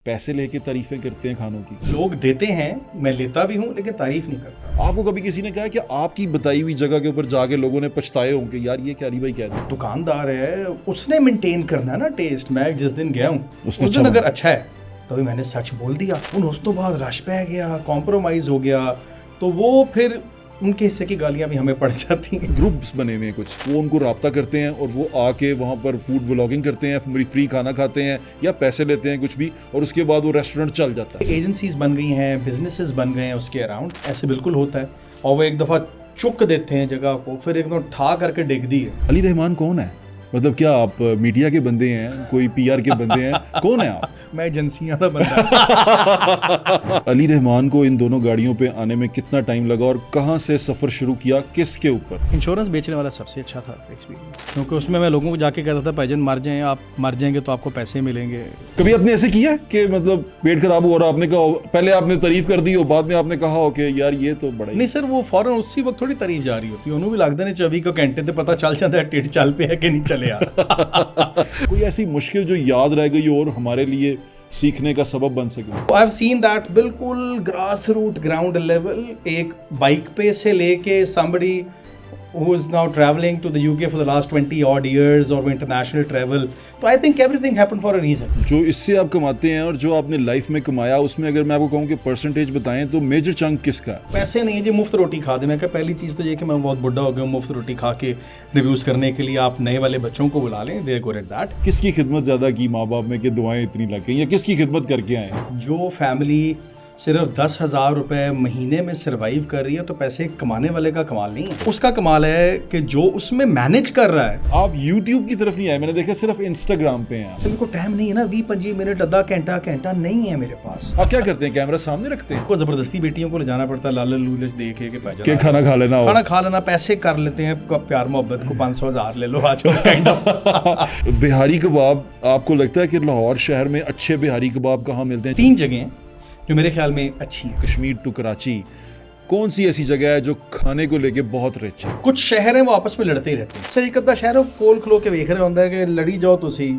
पैसे लेके तारीफें करते हैं खानों की। लोग देते हैं, मैं लेता भी हूँ लेकिन तारीफ नहीं करता। आपको कभी किसी ने कहा कि आपकी बताई हुई जगह के ऊपर जाके लोगों ने पछताए होंगे, यार ये क्या अली भाई कह रहे? दुकानदार है, उसने मेंटेन करना है ना टेस्ट। मैं जिस दिन गया हूँ उस उसने दिन अच्छा अगर अच्छा है तभी मैंने सच बोल दिया। उस तो बाद रश पे गया, कॉम्प्रोमाइज हो गया, तो वो फिर उनके हिस्से की गालियां भी हमें पड़ जाती हैं। ग्रुप्स बने हुए हैं कुछ, वो उनको राब्ता करते हैं और वो आके वहाँ पर फूड व्लॉगिंग करते हैं, फ्री खाना खाते हैं या पैसे लेते हैं कुछ भी, और उसके बाद वो रेस्टोरेंट चल जाता है। एजेंसीज बन गई हैं, बिजनेसेस बन गए हैं उसके अराउंड, ऐसे बिल्कुल होता है। और वो एक दफ़ा चुक देते हैं जगह को, फिर एकदम ठा करके डिग दी है। अली रहमान कौन है? मतलब क्या आप मीडिया के बंदे हैं, कोई पीआर के बंदे हैं, कौन है आप? मैं एजेंसियां का बंदा। अली रहमान को इन दोनों गाड़ियों पे आने में कितना टाइम लगा और कहाँ से सफर शुरू किया, किसके ऊपर? इंश्योरेंस बेचने वाला सबसे अच्छा था एक्सपीरियंस, क्योंकि उसमें मैं लोगों को जाके कहता था भाईजान मर जाएं, आप मर जाएंगे तो आपको पैसे मिलेंगे। कभी आपने ऐसे किया कि मतलब पेट खराब हुआ और आपने कहा, पहले आपने तारीफ कर दी हो, बाद में आपने कहा हो कि यार ये तो बड़ा ही... नहीं सर, वो फौरन उसी वक्त थोड़ी तारीफ जा रही होती है, उन्होंने भी लगता नहीं 24 घंटे ते पता चल जाता है टिट चल पे है कि नहीं चले यार। कोई ऐसी मुश्किल जो याद रह गई और हमारे लिए सीखने का सबब बन सके? आई हैव सीन दैट बिल्कुल ग्रास रूट ग्राउंड लेवल, एक बाइक पे से लेके somebody who is now traveling to the UK for the last 20 odd years or international travel. तो I think everything happened for a reason. जो इससे आप कमाते हैं और जो आपने लाइफ में कमाया, उसमें अगर मैं आपको कहूँ कि परसेंटेज बताएं तो मेजर चंक किसका है? पैसे नहीं है जी, मुफ्त रोटी खा दे। मैं कहा पहली चीज़ तो ये कि मैं बहुत बुढ़ा हो गया, मुफ्त रोटी खा के रिव्यूज़ करने के लिए आप नए वाले बच्चों को बुला लें, दे गुड एट दैट। किसकी खिदमत ज़्यादा की माँ बाप में कि दुआएं इतनी लग गई, या किसकी खिदमत करके आए हैं? जो फैमिली सिर्फ 10,000 रुपए महीने में सर्वाइव कर रही है तो पैसे कमाने वाले का कमाल नहीं है, उसका कमाल है कि जो उसमें मैनेज कर रहा है। आप YouTube की तरफ नहीं आए, मैंने देखा सिर्फ Instagram पे हैं। मेरे को टाइम नहीं है ना, 20-25 मिनट, आधा घंटा नहीं है मेरे पास। आप क्या करते हैं, कैमरा सामने रखते हैं? को जबरदस्ती बेटियों को ले जाना पड़ता है, लाल लूलच देखे कि खाना खा लेना हो, खाना खा लेना, पैसे कर लेते हैं प्यार मोहब्बत को, 500,000 ले लो आजकल। बिहारी कबाब, आपको लगता है कि लाहौर शहर में अच्छे बिहारी कबाब कहाँ मिलते हैं? 3 जगह हैं जो मेरे ख्याल में अच्छी है। कश्मीर टू कराची, कौन सी ऐसी जगह है जो खाने को लेके बहुत रिच है? कुछ शहर हैं वो आपस में लड़ते ही रहते हैं। सर एक अद्धा शहर कोल खलो के देख रहे होता है कि लड़ी जाओ तो सही,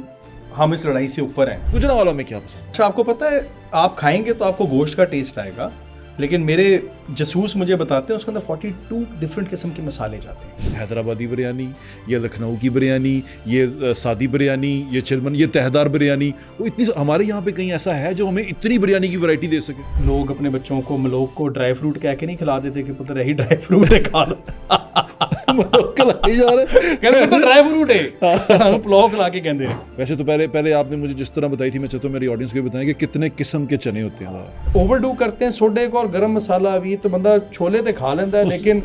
हम इस लड़ाई से ऊपर हैं। गुजरांवाला में क्या पसंद? अच्छा, आपको पता है आप खाएंगे तो आपको गोश्त का टेस्ट आएगा, लेकिन मेरे जसूस मुझे बताते हैं उसके अंदर 42 डिफरेंट किस्म के मसाले जाते हैं। हैदराबादी बिरयानी, ये लखनऊ की बिरयानी, ये सादी बिरयानी, ये चिलमन, ये तहदार बिरयानी, वो इतनी हमारे यहाँ पे कहीं ऐसा है जो हमें इतनी बिरयानी की वैरायटी दे सके? लोग अपने बच्चों को मलोक को ड्राई फ्रूट कह के नहीं खिला देते कि पुत्र यही ड्राई फ्रूट है, खा लो। खिलाई जा रहे, कहते तो ड्राई फ्रूट है, पुलाव खिला के कहते हैं। वैसे तो पहले आपने मुझे जिस तरह बताई थी, मैं चाहता हूँ मेरी ऑडियंस को बताएं कि कितने किस्म के चने होते हैं। ओवरडू करते हैं सोडे को और गरम मसाला भी, तो बंदा छोले तो खा लेता है लेकिन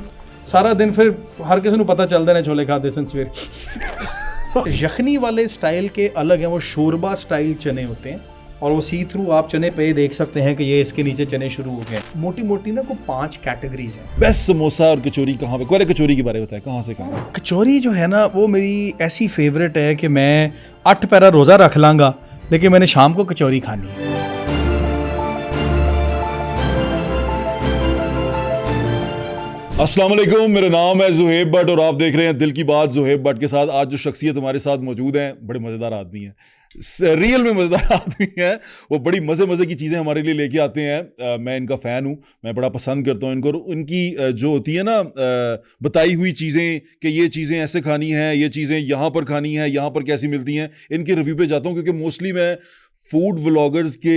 सारा दिन फिर हर किसी को पता चलता है छोले खाते सन सवेरे। यखनी वाले स्टाइल के अलग हैं, वो शोरबा स्टाइल चने होते हैं और वो सी थ्रू आप चने पे देख सकते हैं कि ये इसके नीचे चने शुरू हो गए। मोटी मोटी ना को 5 कैटेगरीज हैं। बेस्ट समोसा और कचौरी कहाँ पे? पहले कचौरी के बारे में बताएं, कहाँ से कहाँ? कचौरी जो है ना वो मेरी ऐसी फेवरेट है कि मैं 8 पैरा रोज़ा रख लांगा लेकिन मैंने शाम को कचौरी खानी है। अस्सलाम वालेकुम, मेरा नाम है ज़ुहैब भट्ट और आप देख रहे हैं दिल की बात ज़ुहैब भट्ट के साथ। आज जो शख्सियत हमारे साथ मौजूद हैं, बड़े मज़ेदार आदमी हैं, रियल में मज़ेदार आदमी हैं। वो बड़ी मज़े की चीज़ें हमारे लिए लेके आते हैं। मैं इनका फ़ैन हूँ, मैं बड़ा पसंद करता हूँ इनको। उनकी जो होती है ना बताई हुई चीज़ें कि ये चीज़ें ऐसे खानी हैं, ये चीज़ें यहाँ पर खानी हैं, यहाँ पर कैसी मिलती हैं, इनके रिव्यू पे जाता हूँ क्योंकि मोस्टली मैं फूड व्लॉगर्स के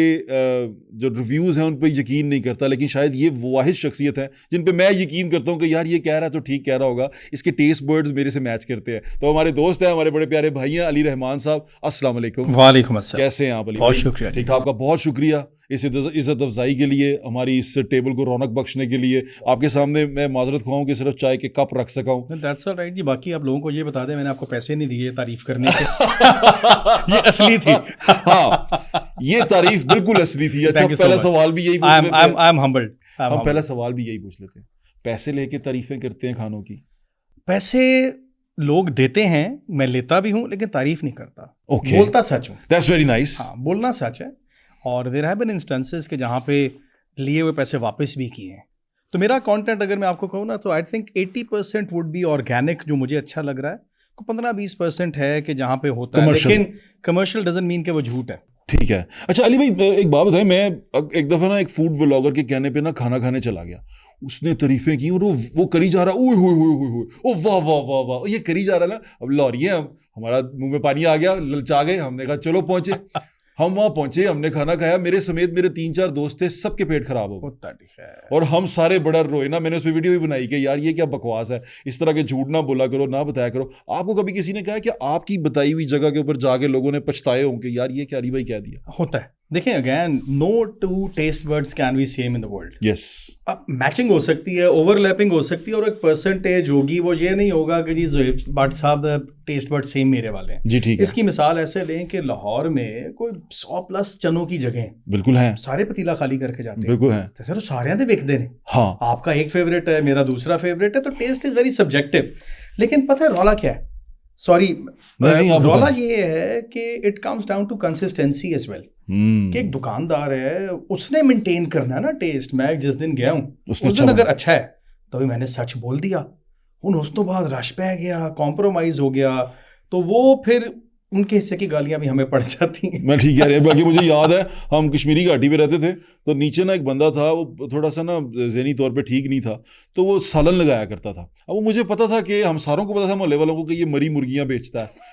जो रिव्यूज़ हैं उन पर यकीन नहीं करता, लेकिन शायद ये वाहिद शख्सियत है जिन पे मैं यकीन करता हूँ कि यार ये कह रहा है तो ठीक कह रहा होगा, इसके टेस्ट बर्ड्स मेरे से मैच करते हैं। तो हमारे दोस्त हैं, हमारे बड़े प्यारे भाई हैं अली रहमान साहब। अस्सलाम वालेकुम। वालेकुम अस्सलाम। कैसे हैं आप अली? बहुत शुक्रिया। ठीक ठाक। आपका बहुत शुक्रिया इस इज़्ज़त अफजाई के लिए, हमारी इस टेबल को रौनक बख्शने के लिए। आपके सामने मैं माजरत खुआऊँ कि सिर्फ चाय के कप रख सका हूँ। दैट्स ऑल राइट जी। बाकी आप लोगों को ये बता दें, मैंने आपको पैसे नहीं दिए तारीफ करने के। ये असली थी। हाँ, ये तारीफ बिल्कुल असली थी। अच्छा, पहला सवाल भी यही पूछ लेते हैं। I am humbled. हम पहला सवाल भी यही पूछ लेते हैं, पैसे लेके तारीफें करते हैं खानों की? पैसे लोग देते हैं, मैं लेता भी हूँ लेकिन तारीफ नहीं करता। Okay. बोलता सच हूँ। That's very nice. हाँ, बोलना सच है। और देयर हैव बीन इंस्टेंसेस के जहाँ पे लिए हुए पैसे वापस भी किए हैं। तो मेरा कंटेंट अगर मैं आपको कहूँ ना तो I think 80% would be organic, जो मुझे अच्छा लग रहा है। 15-20% है कि जहाँ पे होता है, लेकिन कमर्शियल डजंट मीन कि वो झूठ है। ठीक है। अच्छा अली भाई एक बात बताएं, मैं एक दफ़ा ना एक फूड व्लॉगर के कहने पे ना खाना खाने चला गया, उसने तारीफें की और वो करी जा रहा, ओए होए होए होए, ओ वाह वाह वाह वाह, ये करी जा रहा ना। अब लौरी है, हमारा मुंह में पानी आ गया, ललचा गए, हमने कहा चलो पहुंचे। हम वहां पहुंचे, हमने खाना खाया, मेरे समेत मेरे 3-4 दोस्त थे, सबके पेट खराब हो गए और हम सारे बड़ा रोए ना। मैंने उस पर वीडियो भी बनाई कि यार ये क्या बकवास है, इस तरह के झूठ ना बोला करो, ना बताया करो। आपको कभी किसी ने कहा कि आपकी बताई हुई जगह के ऊपर जाके लोगों ने पछताए होंगे यार ये क्या अली भाई कह दिया? होता है। देखिए again, no two taste birds can be same in the world. Yes, अब मैचिंग हो सकती है, ओवरलैपिंग हो सकती है और एक परसेंटेज होगी, वो ये नहीं होगा कि जी ज़ोहेब भट्ट साहब टेस्ट बर्ड सेम मेरे वाले हैं जी ठीक है। इसकी मिसाल ऐसे लें कि लाहौर में कोई 100+ चनों की जगह बिल्कुल है, सारे पतीला खाली करके जाते हैं, बिल्कुल है, तो सर सारे दे विकदे ने। हाँ आपका एक फेवरेट है, मेरा दूसरा फेवरेट है, तो टेस्ट इज वेरी सब्जेक्टिव। लेकिन पता है रौला क्या है? सॉरी, रौला ये है कि it comes down to consistency as well. कि एक दुकानदार है, उसने मेंटेन करना है ना टेस्ट। मैं जिस दिन गया हूँ उस दिन अगर अच्छा है तो भी मैंने सच बोल दिया, उस तो बाद रश पै गया, कॉम्प्रोमाइज हो गया, तो वो फिर उनके हिस्से की गालियां भी हमें पड़ जाती हैं। मैं ठीक कह रही हूँ। बाकी मुझे याद है हम कश्मीरी घाटी पे रहते थे, तो नीचे ना एक बंदा था, वो थोड़ा सा ना ज़हनी तौर पे ठीक नहीं था, तो वो सालन लगाया करता था। अब वो मुझे पता था कि हम सारों को पता था, मोहल्ले वालों को, कि ये मरी मुर्गियां बेचता है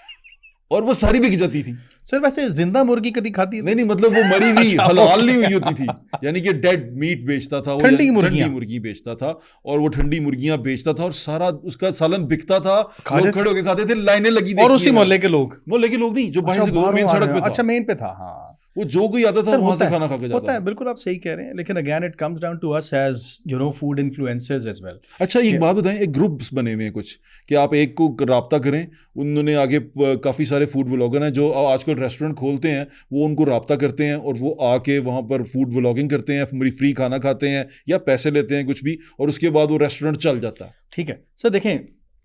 और वो सारी बिक जाती थी। सर वैसे जिंदा मुर्गी कभी खाती है? नहीं, मतलब वो मरी हुई हलाल नहीं हुई होती थी, यानी कि डेड मीट बेचता था वो, ठंडी मुर्गी बेचता था और वो ठंडी मुर्गियां बेचता था और सारा उसका सालन बिकता था। लोग खड़े होके खाते थे, लाइनें लगी थी। और उसी मोहल्ले के लोग नहीं, जो बाहर से मेन सड़क पे था। अच्छा, मेन पे था, हाँ। वो जो कोई आता था वहां से खाना खा के जाता होता है, बिल्कुल आप सही कह रहे हैं। लेकिन again it comes down to us as you know food influencers as well. अच्छा एक बात बताएं, एक ग्रुप्स बने हुए हैं कुछ, कि आप एक को राब्ता करें, उन्होंने आगे काफ़ी सारे फूड व्लॉगर हैं जो आजकल रेस्टोरेंट खोलते हैं, वो उनको राब्ता करते हैं और वो आके वहाँ पर फूड व्लॉगिंग करते हैं, फ्री खाना खाते हैं या पैसे लेते हैं कुछ भी, और उसके बाद वो रेस्टोरेंट चल जाता है। ठीक है सर, देखें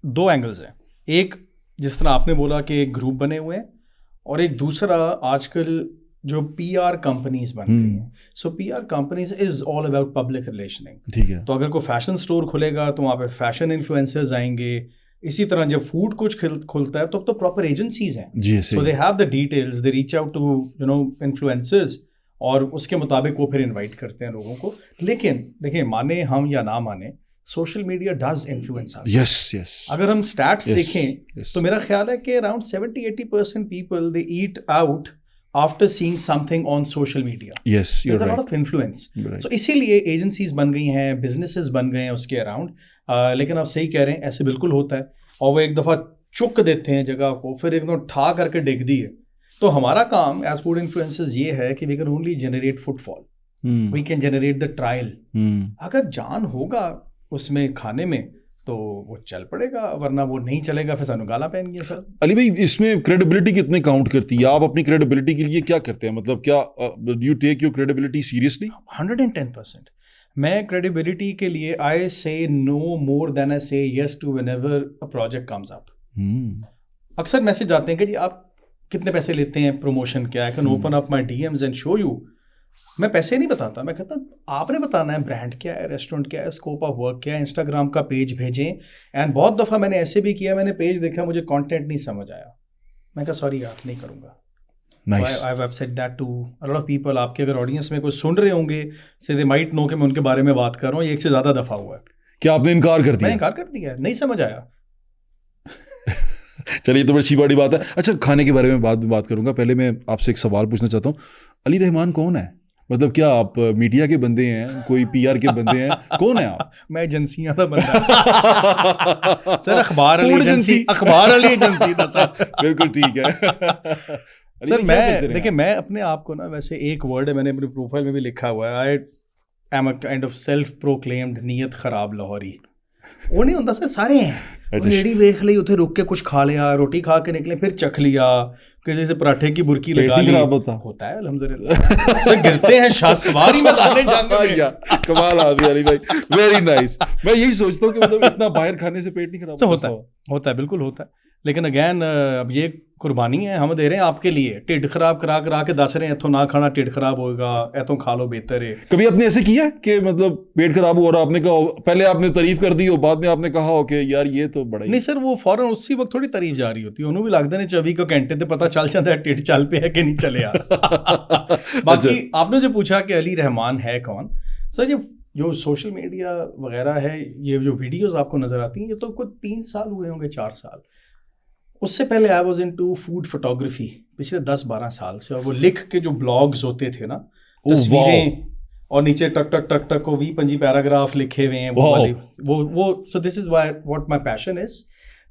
2 एंगल्स हैं। एक जिस तरह आपने बोला कि एक ग्रुप बने हुए हैं, और एक दूसरा आजकल जो PR कंपनीज बन गई हैं। सो PR companies is all about public relationing. ठीक है। तो अगर कोई फैशन स्टोर खुलेगा तो वहाँ पे फैशन इन्फ्लुएंसर्स आएंगे। इसी तरह जब फूड कुछ खुलता है तो प्रॉपर एजेंसीज हैं, so they have the details, they reach out to you know influencers और उसके मुताबिक वो फिर इनवाइट करते हैं लोगों को। लेकिन देखिए, माने हम या ना माने, social media does influence us. Yes. अगर हम स्टैट्स देखें तो मेरा ख्याल है कि around 70-80% people they eat out after seeing something on social media. Yes, you're right. There's a lot of influence. Right. So इसीलिए एजेंसीज बन गई हैं, बिजनेसेस बन गए हैं उसके अराउंड। लेकिन आप सही कह रहे हैं, ऐसे बिल्कुल होता है। और वो एक दफ़ा चुक देते हैं जगह को, फिर एकदम ठा करके डिग दी है। तो हमारा काम एज फूड इन्फ्लुएंसर्स ये है कि we can only generate footfall, we can generate the trial. अगर जान होगा उसमें खाने में तो वो चल पड़ेगा, वरना वो नहीं चलेगा, फिर सानू गाला पहन सर। अली भाई, इसमें क्रेडिबिलिटी कितने काउंट करती है? आप अपनी क्रेडिबिलिटी के लिए क्या करते हैं? मतलब क्या you take your credibility seriously? 110%। मैं क्रेडिबिलिटी के लिए आई से no more than I say yes to whenever a project comes up. अक्सर मैसेज आते हैं कि जी आप कितने पैसे लेते हैं, प्रमोशन क्या है, can open up my DMs and show you. मैं पैसे नहीं बताता, मैं कहता आपने बताना है ब्रांड क्या है, रेस्टोरेंट क्या है, स्कोप ऑफ वर्क क्या है, इंस्टाग्राम का पेज भेजें। एंड बहुत दफ़ा मैंने ऐसे भी किया, मैंने पेज देखा, मुझे कंटेंट नहीं समझ आया, मैं कहा सॉरी यार नहीं करूँगा। Nice. I have said that to a lot of people। आपके अगर ऑडियंस में कोई सुन रहे होंगे, से दे माइट नो कि मैं उनके बारे में बात कर रहा हूँ, ये 1 से ज़्यादा दफ़ा हुआ है। क्या आपने इनकार कर दिया? मैंने इनकार कर दिया, नहीं समझ आया। चलिए, तो बड़ी बड़ी बात है। अच्छा, खाने के बारे में बात करूंगा। पहले मैं आपसे एक सवाल पूछना चाहता हूँ, अली रहमान कौन है? मतलब क्या आप मीडिया के बंदे हैं, कोई PR के बंदे हैं, कौन है आप? मैं एजेंसियां का बंदा सर, अखबार वाली एजेंसी था सर। बिल्कुल ठीक है। सर मैं देखिए, मैं अपने आप को ना, वैसे एक वर्ड है मैंने अपनी प्रोफाइल में भी लिखा हुआ है, आई am a kind of self proclaimed नीयत खराब लाहौरी। वो नहीं होता सर, सारे हैं। रेडी देख ली, उठे रुक के कुछ खा लिया, रोटी खा के निकले, फिर चख लिया, किसी से पराठे की बुरकी लगा ली, होता है अल्हम्दुलिल्लाह। गिरते हैं शासवारी में दाने जाने। कमाल आदमी अली भाई, वेरी नाइस। मैं यही सोचता हूँ कि मतलब इतना बाहर खाने से पेट नहीं खराब होता है, बिल्कुल होता है। लेकिन अगेन अब ये कुर्बानी है, हम दे रहे हैं आपके लिए। ढिड खराब करा करा के दस रहे हैं इथों ना खाना ढिड खराब होएगा, इथों खा लो बेहतर है। कभी आपने ऐसे किया कि मतलब पेट खराब हुआ और आपने कहा, पहले आपने तारीफ कर दी और बाद में आपने कहा हो कि यार ये तो बड़ा ही... नहीं सर, वो फौरन उसी वक्त थोड़ी तारीफ जा रही होती है, उन्होंने भी लगता नहीं 24 घंटे ते पता चल जाता है ढिड चल पे है कि नहीं चले यार। बाकी आपने जो पूछा कि अली रहमान है कौन, सर जो सोशल मीडिया वगैरह है, ये जो वीडियोस आपको नजर आती हैं, ये तो कोई 3 साल हुए होंगे, 4 साल। उससे पहले I was into food photography पिछले 10-12 साल से, और वो लिख के जो ब्लॉग्स होते थे ना, तस्वीरें और नीचे टक टक टक टक को 20-25 पैराग्राफ लिखे हुए हैं वो वाले, वो so this is what my passion is.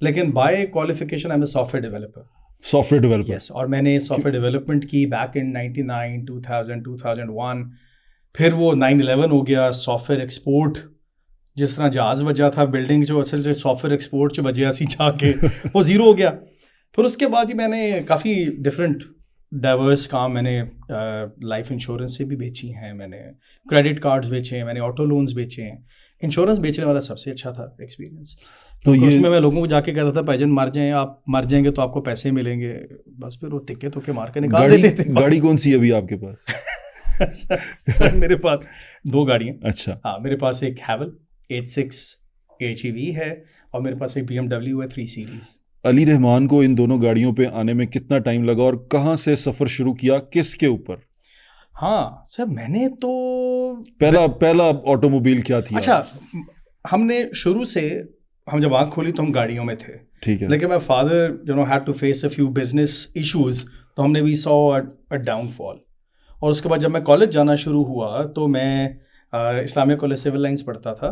लेकिन by qualification I am a software developer. Yes, और मैंने सॉफ्टवेयर डेवलपमेंट की बैक इन 99, 2000, 2001। फिर वो 9/11 हो गया, सॉफ्टवेयर एक्सपोर्ट, जिस तरह जहाज वजह था बिल्डिंग जो असल जो सॉफ्टवेयर एक्सपोर्ट च वजह सी जाके वो ज़ीरो हो गया। फिर उसके बाद ही मैंने काफ़ी डिफरेंट डाइवर्स काम, मैंने लाइफ इंश्योरेंस से भी बेची हैं, मैंने क्रेडिट कार्ड्स बेचे हैं, मैंने ऑटो लोन्स बेचे हैं। इंश्योरेंस बेचने वाला सबसे अच्छा था एक्सपीरियंस। तो ये उसमें मैं लोगों को जाके कहता था भाईजान मर जाएं, आप मर जाएंगे तो आपको पैसे मिलेंगे, बस फिर वो तिक्के तो के मार के निकाल देते थे। गाड़ी कौन सी है अभी आपके पास? सर मेरे पास 2 गाड़ियाँ। अच्छा। हाँ, मेरे पास एक हैवल 86 HEV है और मेरे पास एक BMW है 3 सीरीज। अली रहमान को इन दोनों गाड़ियों पे आने में कितना टाइम लगा और कहाँ से सफ़र शुरू किया, किसके ऊपर? हाँ सर, मैंने तो पहला ऑटोमोबाइल क्या थी? अच्छा, हमने शुरू से, हम जब आँख खोली तो हम गाड़ियों में थे, ठीक है, लेकिन my father you know had to face a few business issues, तो हमने वी सॉ अ डाउनफॉल। और उसके बाद जब मैं कॉलेज जाना शुरू हुआ तो मैं इस्लामिया कॉलेज सिविल लाइंस पढ़ता था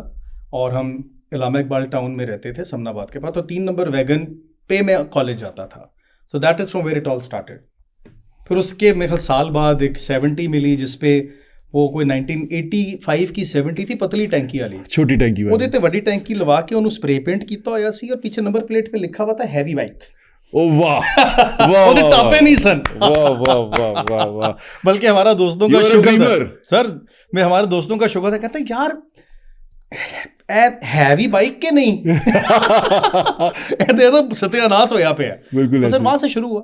और हम इलामा इकबाल टाउन में रहते थे समनाबाद के पास, तो 3 नंबर वैगन पे मैं कॉलेज जाता था। So that is from where it all started. फिर उसके मेरे साल बाद एक 70 मिली जिसपे वो कोई 1985 की 70 थी, पतली टैंकी वाली, छोटी टैंकी ਉਹਦੇ ਤੇ ਵੱਡੀ ਟੈਂਕੀ ਲਵਾ ਕੇ ਉਹਨੂੰ ਸਪਰੇ ਪੇਂਟ ਕੀਤਾ ਹੋਇਆ ਸੀ और पीछे नंबर प्लेट पे लिखा हुआ था हैवी बाइक। ओ वाह वाह, ਉਹਦੇ ਟਾਪੇ नहीं सन। वाह वाह वाह वाह वाह। बल्कि हमारा दोस्तों का शुगर था सर, मैं हमारे दोस्तों का शुगर था, कहता यार हैवी बाइक के नहीं ये तो सत्यानाश होया पे है। बिल्कुल सर वहाँ से शुरू हुआ।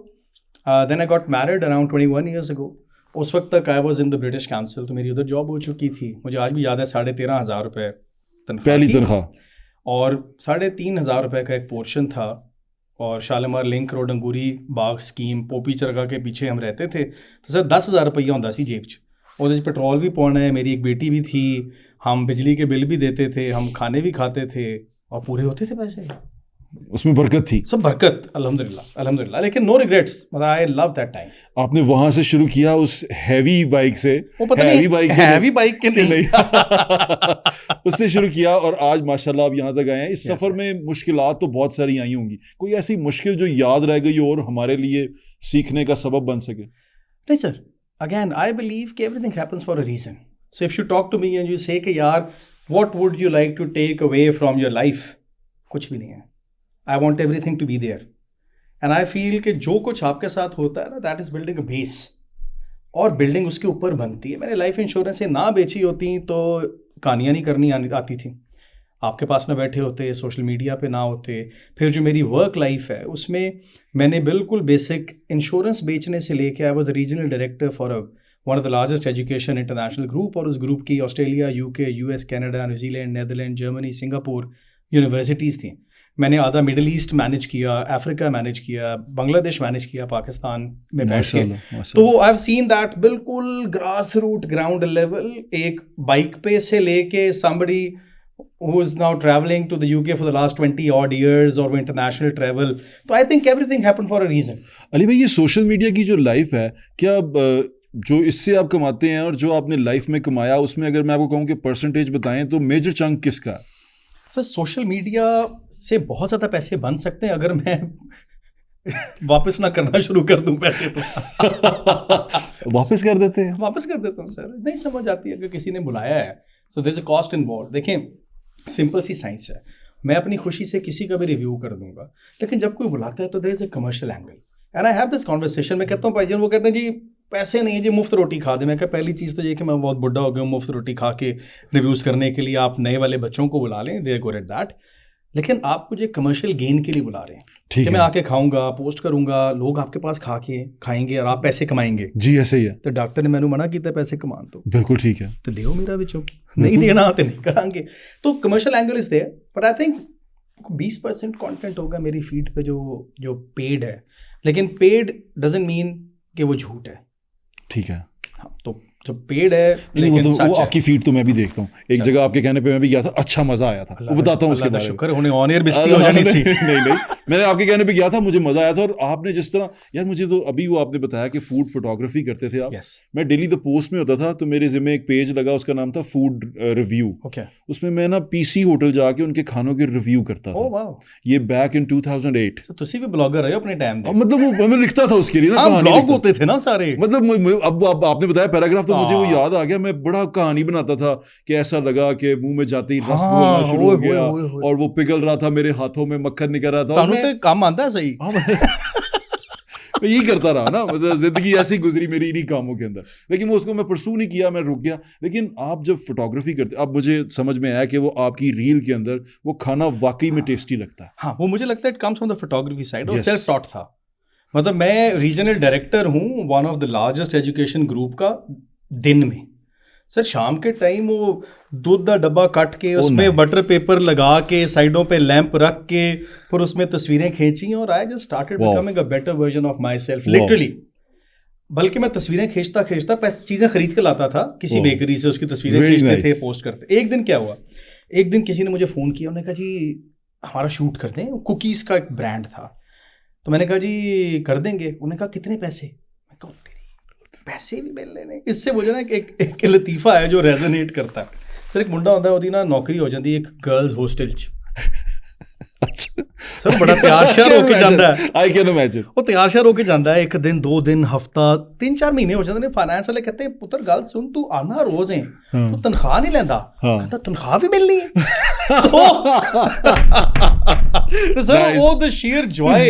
Then I got married around 21 years ago. उस वक्त तक I was in the British Council, तो मेरी उधर जॉब हो चुकी थी। मुझे आज भी याद है 13,500 रुपये पहली तनख्वाह, और 3,500 रुपये का एक पोर्शन था। और शालीमार लिंक रोड अंगूरी बाग स्कीम पोपी चरगा के पीछे हम रहते थे। तो सर 10,000 रुपया होंदा सी जेब च, ਉਹਦੇ पेट्रोल भी पाना है, मेरी एक बेटी भी थी, हम बिजली के बिल भी देते थे, हम खाने भी खाते थे और पूरे होते थे पैसे। उसमें बरकत थी, सब बरकत, अल्हम्दुलिल्लाह अल्हम्दुलिल्लाह। लेकिन नो रिग्रेट्स, मतलब आई लव दैट टाइम। आपने वहां से शुरू किया उस हैवी बाइक से, वो पता नहीं हैवी बाइक के नहीं उससे शुरू किया और आज माशाल्लाह आप यहाँ तक आए हैं। इस सफर में मुश्किलात तो बहुत सारी आई होंगी, कोई ऐसी मुश्किल जो याद रह गई और हमारे लिए सीखने का सबब बन सके? नहीं सर, अगेन आई बिलीव कि everything happens for a reason. So if you talk to me and you say कि यार what would you like to take away from your life, कुछ भी नहीं है। I want everything to be there and I feel कि जो कुछ आपके साथ होता है ना, that is building a base, और बिल्डिंग उसके ऊपर बनती है। मैंने लाइफ इंश्योरेंस से ना बेची होती तो कहानियाँ नहीं करनी आती थी, आपके पास ना बैठे होते, सोशल मीडिया पे ना होते। फिर जो मेरी वर्क लाइफ है उसमें मैंने बिल्कुल बेसिक इंश्योरेंस बेचने से लेके I was the regional director for one of the largest education international group, और उस ग्रुप की Australia, UK, US, Canada, New Zealand, Netherland, Germany, Singapore universities थी। मैंने आधा मिडल ईस्ट मैनेज किया, अफ्रीका मैनेज किया, बांग्लादेश मैनेज किया, पाकिस्तान में बैठ के। तो आई हैव सीन दैट बिल्कुल ग्रास रूट ग्राउंड लेवल, एक बाइक पे से लेके somebody who is now traveling to the UK for the last 20 odd years or international travel. तो I think everything happened for a reason. Ali भाई, ये social media की जो लाइफ है, क्या जो इससे आप कमाते हैं और जो आपने लाइफ में कमाया, उसमें अगर मैं आपको कहूँ कि परसेंटेज बताएं तो मेजर चंक किसका है? सर सोशल मीडिया से बहुत ज़्यादा पैसे बन सकते हैं अगर मैं वापस ना करना शुरू कर दूं पैसे तो वापस कर देते हैं? वापस कर देता हूँ सर, नहीं समझ आती है अगर किसी ने बुलाया है। So there is a cost involve. देखें, सिंपल सी साइंस है, मैं अपनी खुशी से किसी का भी रिव्यू कर दूंगा, लेकिन जब कोई बुलाता है तो there is a commercial angle and I have this conversation. मैं कहता हूँ भाईजान, वो कहते हैं जी पैसे नहीं है जी, मुफ्त रोटी खा दे। मैं कहा पहली चीज़ तो ये कि मैं बहुत बुढ़ा हो गया हूँ मुफ्त रोटी खा के रिव्यूज़ करने के लिए, आप नए वाले बच्चों को बुला लें, they are good at that, लेकिन आप मुझे कमर्शियल गेन के लिए बुला रहे हैं। ठीक कि है मैं आके खाऊंगा, पोस्ट करूंगा, लोग आपके पास खा के खाएंगे और आप पैसे कमाएंगे। जी ऐसे ही है, तो डॉक्टर ने मैंने मना किया पैसे कमान तो बिल्कुल ठीक है। तो दियो मेरा विचों, नहीं देना तो नहीं करांगे। तो commercial angle is there, but I think 20% content होगा मेरी फीड पे जो पेड है, लेकिन पेड डजंट मीन कि वो झूठ है। ठीक है, हाँ, तो जो पेड है नहीं वो लेकिन तो सच वो है। आपकी फीड तो मैं भी देखता हूँ, एक जगह आपके कहने पे मैं भी गया था, अच्छा मजा आया था, वो बताता हूँ उसके अल्लाह का बारे में। शुक्र होने ऑन एयर बिस्ती हो जानी सी। नहीं मैंने आपके कहने पे गया था, मुझे मजा आया था। और आपने जिस तरह यार, मुझे तो अभी वो आपने बताया कि फूड फोटोग्राफी करते थे आप। यस, मैं डेली द पोस्ट में होता था, तो मेरे जिम्मे एक पेज लगा, उसका नाम था फूड रिव्यू। ओके, उसमें मैं ना पीसी होटल जाके उनके खानों के रिव्यू करता ओह था। वाओ, ये बैक इन 2008। तो तुसी भी ब्लॉगर रहे हो अपने टाइम पे। मतलब वो मैं लिखता था उसके लिए ना, हाँ, कहानी ब्लॉग लिखता। होते थे ना सारे। मतलब अब आपने बताया पैराग्राफ, तो मुझे वो हाँ। याद आ गया। मैं बड़ा कहानी बनाता था कि ऐसा लगा कि मुंह में जाते ही रस हाँ, घोलना शुरू हो ओए, गया, ओए, ओए। और वो पिघल रहा था, मेरे हाथों में मक्खन निकल रहा था, और तानू मैं तो काम आंदा है सही। हाँ, मैं यही करता रहा ना, मतलब जिंदगी ऐसी गुजरी मेरी इन्हीं कामों के अंदर। लेकिन वो उसको मैं परसू नहीं किया, मैं रुक गया। लेकिन आप जब फोटोग्राफी करते, अब मुझे समझ में आया कि वो आपकी रील के अंदर वो खाना वाकई में टेस्टी लगता है। हाँ, वो मुझे लगता है it comes from the photography side, और Yes. सेल्फ टॉट था। मतलब मैं रीजनल डायरेक्टर हूँ one of the largest education group का। दिन में सर, शाम के टाइम वो दूध का डब्बा काट के उसमें nice. बटर पेपर लगा के साइडों पे लैंप रख के फिर उसमें तस्वीरें खींची, और I just started Wow. Becoming a better version of my self, Wow. Literally. बल्कि मैं तस्वीरें खींचता खींचता चीज़ें खरीद के लाता था किसी Wow. बेकरी से, उसकी तस्वीरें Very खींचते थे, nice. पोस्ट करते। एक दिन क्या हुआ, एक दिन किसी ने मुझे फ़ोन किया, उन्होंने कहा जी हमारा शूट करते हैं, कुकीज़ का एक ब्रांड था। तो मैंने कहा जी कर देंगे। उन्होंने कहा कितने पैसे? मैं कहा तेरी पैसे भी मिल लेने। इससे मुझे ना एक लतीफ़ा है जो रेजोनेट करता है। सर, एक मुंडा होता है, ਉਹਦੀ ना नौकरी हो जाती है एक गर्ल्स होस्टल च। सर बड़ा तैयार श्यार होके ਜਾਂਦਾ है। I can imagine. ਉਹ ਤਿਆਰ ਸ਼ਿਆਰ ਹੋ ਕੇ ਜਾਂਦਾ ਹੈ, 1 दिन 2 दिन हफ्ता 3-4 ਮਹੀਨੇ ਹੋ ਜਾਂਦੇ ਨੇ। ਫਾਈਨੈਂਸ ਵਾਲੇ कहते हैं पुत्र गल सुन, तू आना रोज है, तू तनख्वाह नहीं लेंदा। कहता तनख्वाह भी मिलनी है। तो सर वो the sheer joy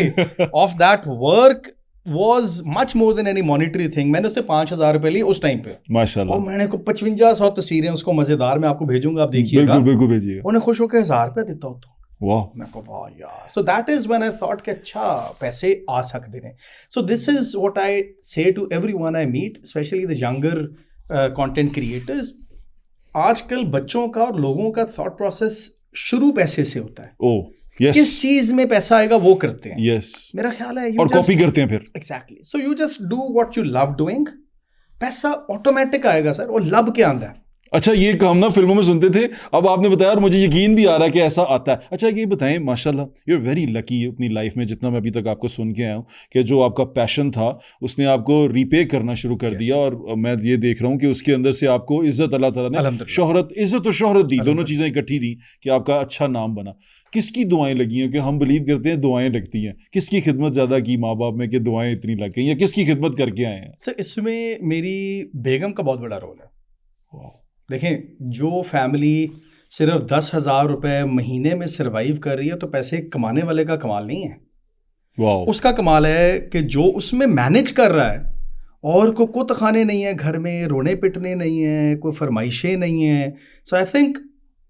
of that work was much more than any monetary thing। मैंने उससे 5,000 रुपए लिए उस टाइम पे, माशाल्लाह। और मैंने को 5500 तस्वीरें उसको मजेदार, मैं आपको भेजूंगा, आप देखिएगा। बिल्कुल बिल्कुल भेजिएगा। उन्हें खुश होकर 1000 रुपया देता हो तो वाह, मैं को वाह यार। So that is when I thought कि अच्छा पैसे आ सकते हैं। So this is what I say to everyone I meet, specially the younger content creators. आजकल बच्चों का और लोगों का थॉट प्रोसेस शुरू पैसे से होता है। ओह यस, किस चीज में पैसा आएगा वो करते हैं। यस, मेरा ख्याल है और कॉपी करते हैं फिर। Exactly. So you just do what you love doing, पैसा ऑटोमेटिक आएगा सर। और लब क्या आंदा है। अच्छा, ये काम ना फिल्मों में सुनते थे, अब आपने बताया और मुझे यकीन भी आ रहा है कि ऐसा आता है। अच्छा, ये बताएं, माशाल्लाह यू आर वेरी लकी अपनी लाइफ में, जितना मैं अभी तक आपको सुन के आया हूँ, कि जो आपका पैशन था उसने आपको रीपे करना शुरू कर दिया। और मैं ये देख रहा हूँ कि उसके अंदर से आपको इज्जत अल्लाह ताला ने, अल्हम्दुलिल्लाह। शोहरत, इज्जत और शोहरत दी, दोनों चीज़ें इकट्ठी दी कि आपका अच्छा नाम बना। किसकी दुआएं लगी हैं? कि हम बिलीव करते हैं दुआएं लगती हैं। किसकी खिदमत ज़्यादा की माँ बाप में कि दुआएं इतनी लग गई, या किसकी खिदमत करके आए हैं? सर इसमें मेरी बेगम का बहुत बड़ा रोल है। देखें, जो फैमिली सिर्फ 10,000 रुपए महीने में सरवाइव कर रही है, तो पैसे कमाने वाले का कमाल नहीं है। वाह, उसका कमाल है कि जो उसमें मैनेज कर रहा है, और को कुत खाने नहीं है घर में, रोने पिटने नहीं है, कोई फरमाइशें नहीं है। So I think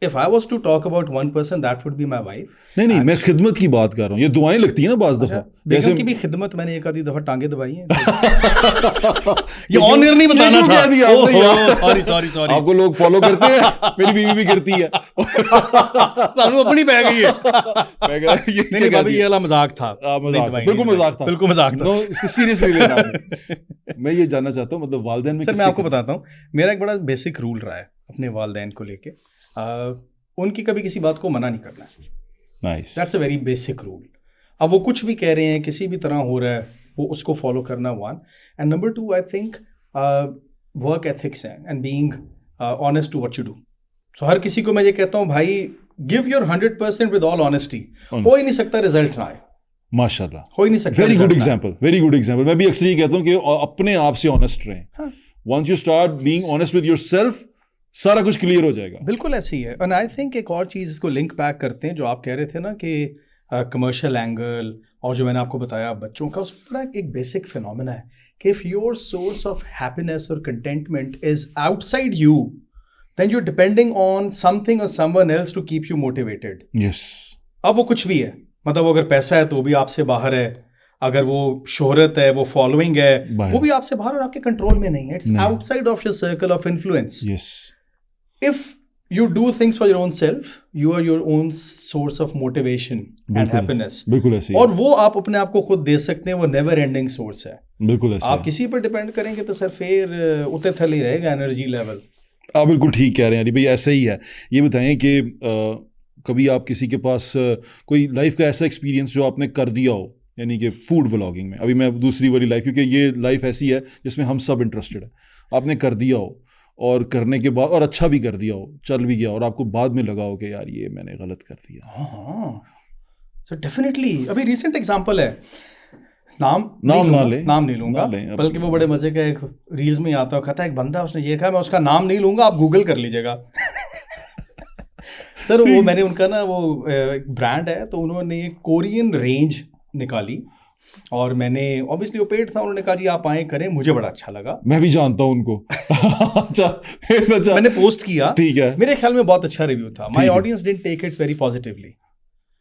if I was to talk about one person, that would be my wife. नहीं, मैं खिदमत की बात कर रहा हूँ। ये दुआएं लगती है ना बाज दफा, बेगम की भी खिदमत मैंने एक आधी दफा टांगे दबाई हैं। ये ऑन एयर नहीं बताना था। सॉरी सॉरी सॉरी, आपको लोग फॉलो करते हैं, मेरी बीवी भी करती है। सानू अपनी पै गई है। नहीं भाभी, ये वाला मजाक था। बिल्कुल मजाक था, बिल्कुल मजाक था। इसको सीरियसली लेना। मैं ये जानना चाहता हूँ, मतलब वालिदैन में, सर मैं आपको बताता हूँ, मेरा एक बड़ा बेसिक रूल रहा है अपने वालिदैन को लेके, उनकी कभी किसी बात को मना नहीं करना है। Nice, that's a very basic rule. अब वो कुछ भी कह रहे हैं, किसी भी तरह हो रहा है, वो उसको फॉलो करना, one. And number 2, I think work ethics है, and being honest to what you do. So हर किसी को मैं ये कहता हूँ, भाई give your 100% with all honesty. हो ही नहीं सकता रिजल्ट ना आए, माशाल्लाह, हो ही नहीं सकता। Very good example, very good example. मैं भी अक्सर ये कहता हूँ कि अपने आप से ऑनेस्ट रहें। Once you start being honest with yourself, सारा कुछ क्लियर हो जाएगा। बिल्कुल ऐसे ही है। एंड आई थिंक एक और चीज़ इसको लिंक बैक करते हैं, जो आप कह रहे थे ना कि कमर्शियल एंगल, और जो मैंने आपको बताया बच्चों का, उसका एक बेसिक फिनोमेना है कि if your source of happiness और contentment is outside you, then you are depending on something और someone else to keep you motivated. Yes, अब वो कुछ भी है, मतलब वो अगर पैसा है तो वो भी आपसे बाहर है, अगर वो शोहरत है, वो फॉलोइंग है, वो भी आपसे बाहर और आपके कंट्रोल में नहीं है. It's outside of your circle of influence. Yes. If you do things for your own self, you are your own source of motivation and happiness. बिल्कुल ऐसे ही. और वो आप अपने आप को खुद दे सकते हैं, वो नेवर एंडिंग सोर्स है. बिल्कुल ऐसे. आप किसी पर डिपेंड करेंगे तो सर फिर उतने थल ही रहेगा एनर्जी लेवल. आप बिल्कुल ठीक कह रहे हैं अली भाई, ऐसे ही है. ये बताएं कि कभी आप किसी के पास कोई लाइफ का ऐसा एक्सपीरियंस जो आपने कर दिया हो, यानी कि फूड व्लॉगिंग में, अभी मैं दूसरी वाली लाइफ, क्योंकि ये लाइफ ऐसी है जिसमें हम सब इंटरेस्टेड है, आपने कर दिया हो और करने के बाद और अच्छा भी कर दिया हो, चल भी गया, और आपको बाद में लगा हो कि यार ये मैंने गलत कर दिया. हाँ सो डेफिनेटली. अभी रिसेंट एग्जांपल है, नाम नहीं लूंगा, बल्कि वो बड़े मजे का एक रील्स में आता है, कहता है एक बंदा उसने ये कहा, मैं उसका नाम नहीं लूंगा, आप गूगल कर लीजिएगा. सर वो मैंने उनका ना वो एक ब्रांड है, तो उन्होंने एक कोरियन रेंज निकाली और मैंने ऑब्वियसली वो पेड था, उन्होंने कहा जी आप आए करें, मुझे बड़ा अच्छा लगा. मैं भी जानता हूँ उनको. अच्छा. मैंने पोस्ट किया, ठीक है, मेरे ख्याल में बहुत अच्छा रिव्यू था. My audience didn't take it very positively.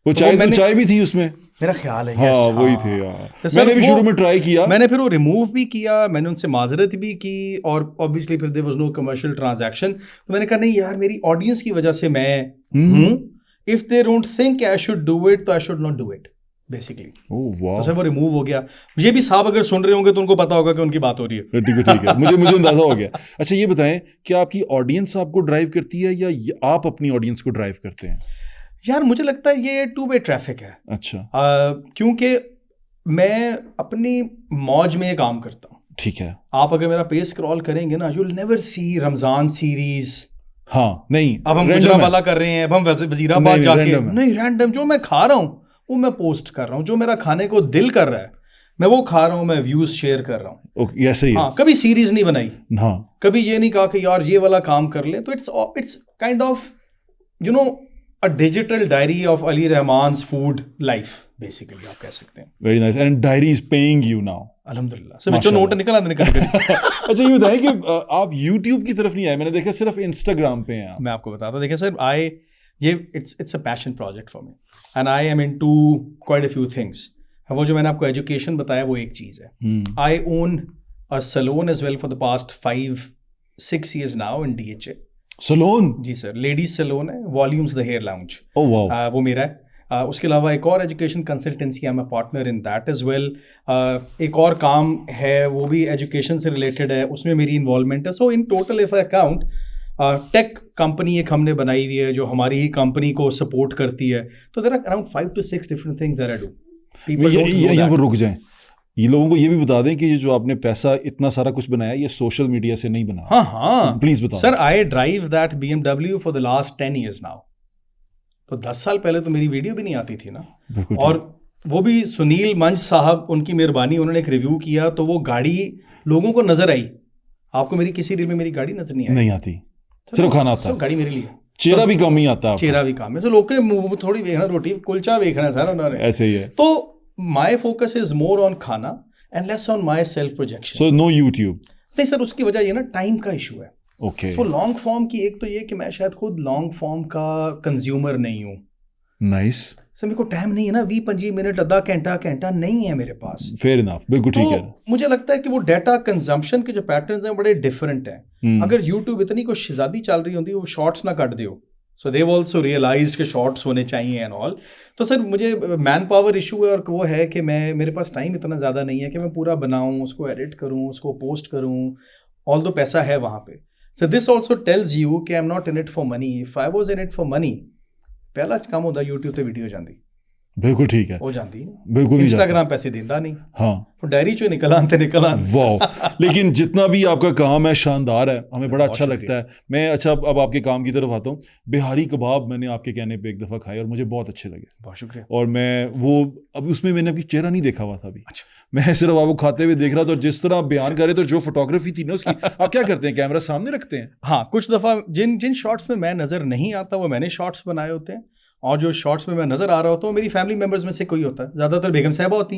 वो चाय भी थी उसमें, मेरा ख्याल है. हाँ वही थे यार. तो मैंने भी शुरू में ट्राई किया, मैंने फिर वो रिमूव भी किया, मैंने उनसे माजरत भी की, और ऑब्वियसली फिर there was no commercial transaction. तो मैंने कहा नहीं यार, मेरी ऑडियंस की वजह से मैं हूँ, if they don't think I should do it तो I should not do it basically. तो सर वो रिमूव हो गया. ये भी साहब अगर सुन रहे होंगे तो उनको पता होगा कि उनकी बात हो रही है. ठीक है. मुझे अंदाजा हो गया. अच्छा ये बताएं, क्या आपकी ऑडियंस आपको ड्राइव करती है या आप अपनी ऑडियंस को ड्राइव करते हैं? यार मुझे लगता है ये टू वे ट्रैफिक है. अच्छा. क्योंकि मैं अपनी मौज में ये काम करता हूँ. ठीक है. आप अगर मेरा पेज स्क्रॉल करेंगे ना, you will never see Ramzan series. हाँ नहीं, अब हम गुजरावाला कर रहे हैं, अब हम वजीराबाद जाके नहीं, रैंडम जो मैं खा रहा हूँ वो मैं पोस्ट कर रहा हूँ, जो मेरा खाने को दिल कर रहा है मैं वो खा रहा हूँ, मैं व्यूज शेयर कर रहा हूँ. ऐसे ही. हाँ, कभी सीरीज नहीं बनाई. हाँ, कभी ये नहीं कहा कि यार ये वाला काम कर ले. तो it's kind of you know a digital diary of Ali Rahman's food life basically, आप कह सकते हैं. Very nice. And diary is paying you now. अल्हम्दुलिल्लाह. सब बच्चों नोट निकल आते हैं. अच्छा ये बताएं कि आप YouTube की तरफ नहीं आए, मैंने देखा सिर्फ Instagram पे हैं आप. मैं आपको बताता हूँ, देखिए sir it's a passion project for me and I am into quite a few things. वो जो मैंने आपको एजुकेशन बताया वो एक चीज़ है. I own a salon as well for the past 5-6 years now in DHA. Salon? जी सर, लेडीज सलोन है, Volumes the hair lounge. Oh wow. वो मेरा है. उसके अलावा एक और education consultancy, I am a partner in that as well. एक और काम है वो भी एजुकेशन से रिलेटेड है, उसमें मेरी इन्वॉल्वमेंट है. So in total if I count, tech company एक हमने बनाई हुई है जो हमारी ही कंपनी को सपोर्ट करती है. तो there are around 5 to 6 different things that I do. यहाँ पर रुक जाएं, ये लोगों को ये भी बता दें कि ये जो आपने पैसा इतना सारा कुछ बनाया ये सोशल मीडिया से नहीं बना. हाँ प्लीज बताओ. Sir I drive that BMW for the last 10 years now. तो 10 साल पहले तो मेरी वीडियो भी नहीं आती थी ना. और वो भी सुनील मंच साहब, उनकी मेहरबानी, उन्होंने एक रिव्यू किया तो वो गाड़ी लोगों को नजर आई. आपको मेरी किसी रील में मेरी गाड़ी नजर नहीं आती. सिर्फ खाना आता है. गाड़ी मेरे लिए. चेहरा भी कम ही आता है. चेहरा भी कम है. तो लोग के मुंह थोड़ी देखना, रोटी कुलचा देखना सर उन्होंने. ऐसे ही है. तो my focus is more on खाना and less on my self projection. So no YouTube. नहीं सर, उसकी वजह ये ना टाइम का इशू है. Okay. So लॉन्ग फॉर्म की एक तो ये कि मैं शायद खुद लॉन्ग फॉर्म का कंज्यूमर नहीं हूँ. Nice. सर मेरे को टाइम नहीं है ना, 20-25 मिनट आधा घंटा नहीं है मेरे पास. Fair enough. बिल्कुल ठीक है. मुझे लगता है कि वो डाटा कंजम्पशन के जो पैटर्न्स हैं बड़े डिफरेंट हैं. अगर यूट्यूब इतनी कोई शिजादी चल रही होती, वो शॉर्ट्स ना काट दियो. सो देव ऑल्सो रियलाइज के शॉर्ट्स होने चाहिए एंड ऑल. तो सर मुझे मैन पावर इशू है, और वो है कि मेरे पास टाइम इतना ज़्यादा नहीं है कि मैं पूरा बनाऊँ, उसको एडिट करूँ, उसको पोस्ट करूँ, ऑल दो पैसा है वहाँ पे. So this also tells you कि I am not in it for money. If I was in it for money, पहला काम होता यूट्यूब पे वीडियो जाती. बिल्कुल ठीक है. हो जाती बिल्कुल. इंस्टाग्राम पैसे देता नहीं. हाँ, तो डायरी चो निकल आते. वाह. लेकिन जितना भी आपका काम है शानदार है, हमें बड़ा अच्छा लगता है. मैं अच्छा अब आपके काम की तरफ आता हूँ. बिहारी कबाब मैंने आपके कहने पे एक दफ़ा खाए और मुझे बहुत अच्छे लगे. बहुत शुक्रिया. और मैं वो अब उसमें मैंने आपकी चेहरा नहीं देखा हुआ था अभी. अच्छा. मैं सिर्फ आपको खाते हुए देख रहा था, और जिस तरह बयान करे तो जो फोटोग्राफी थी ना उसकी, आप क्या करते हैं, कैमरा सामने रखते हैं? हाँ, कुछ दफ़ा जिन शॉट्स में मैं नज़र नहीं आता वो मैंने शॉट्स बनाए होते हैं, और जो शॉट्स में मैं नज़र आ रहा होता हूँ मेरी फैमिली मेम्बर्स में से कोई होता है. ज़्यादातर बेगम साहबा होती.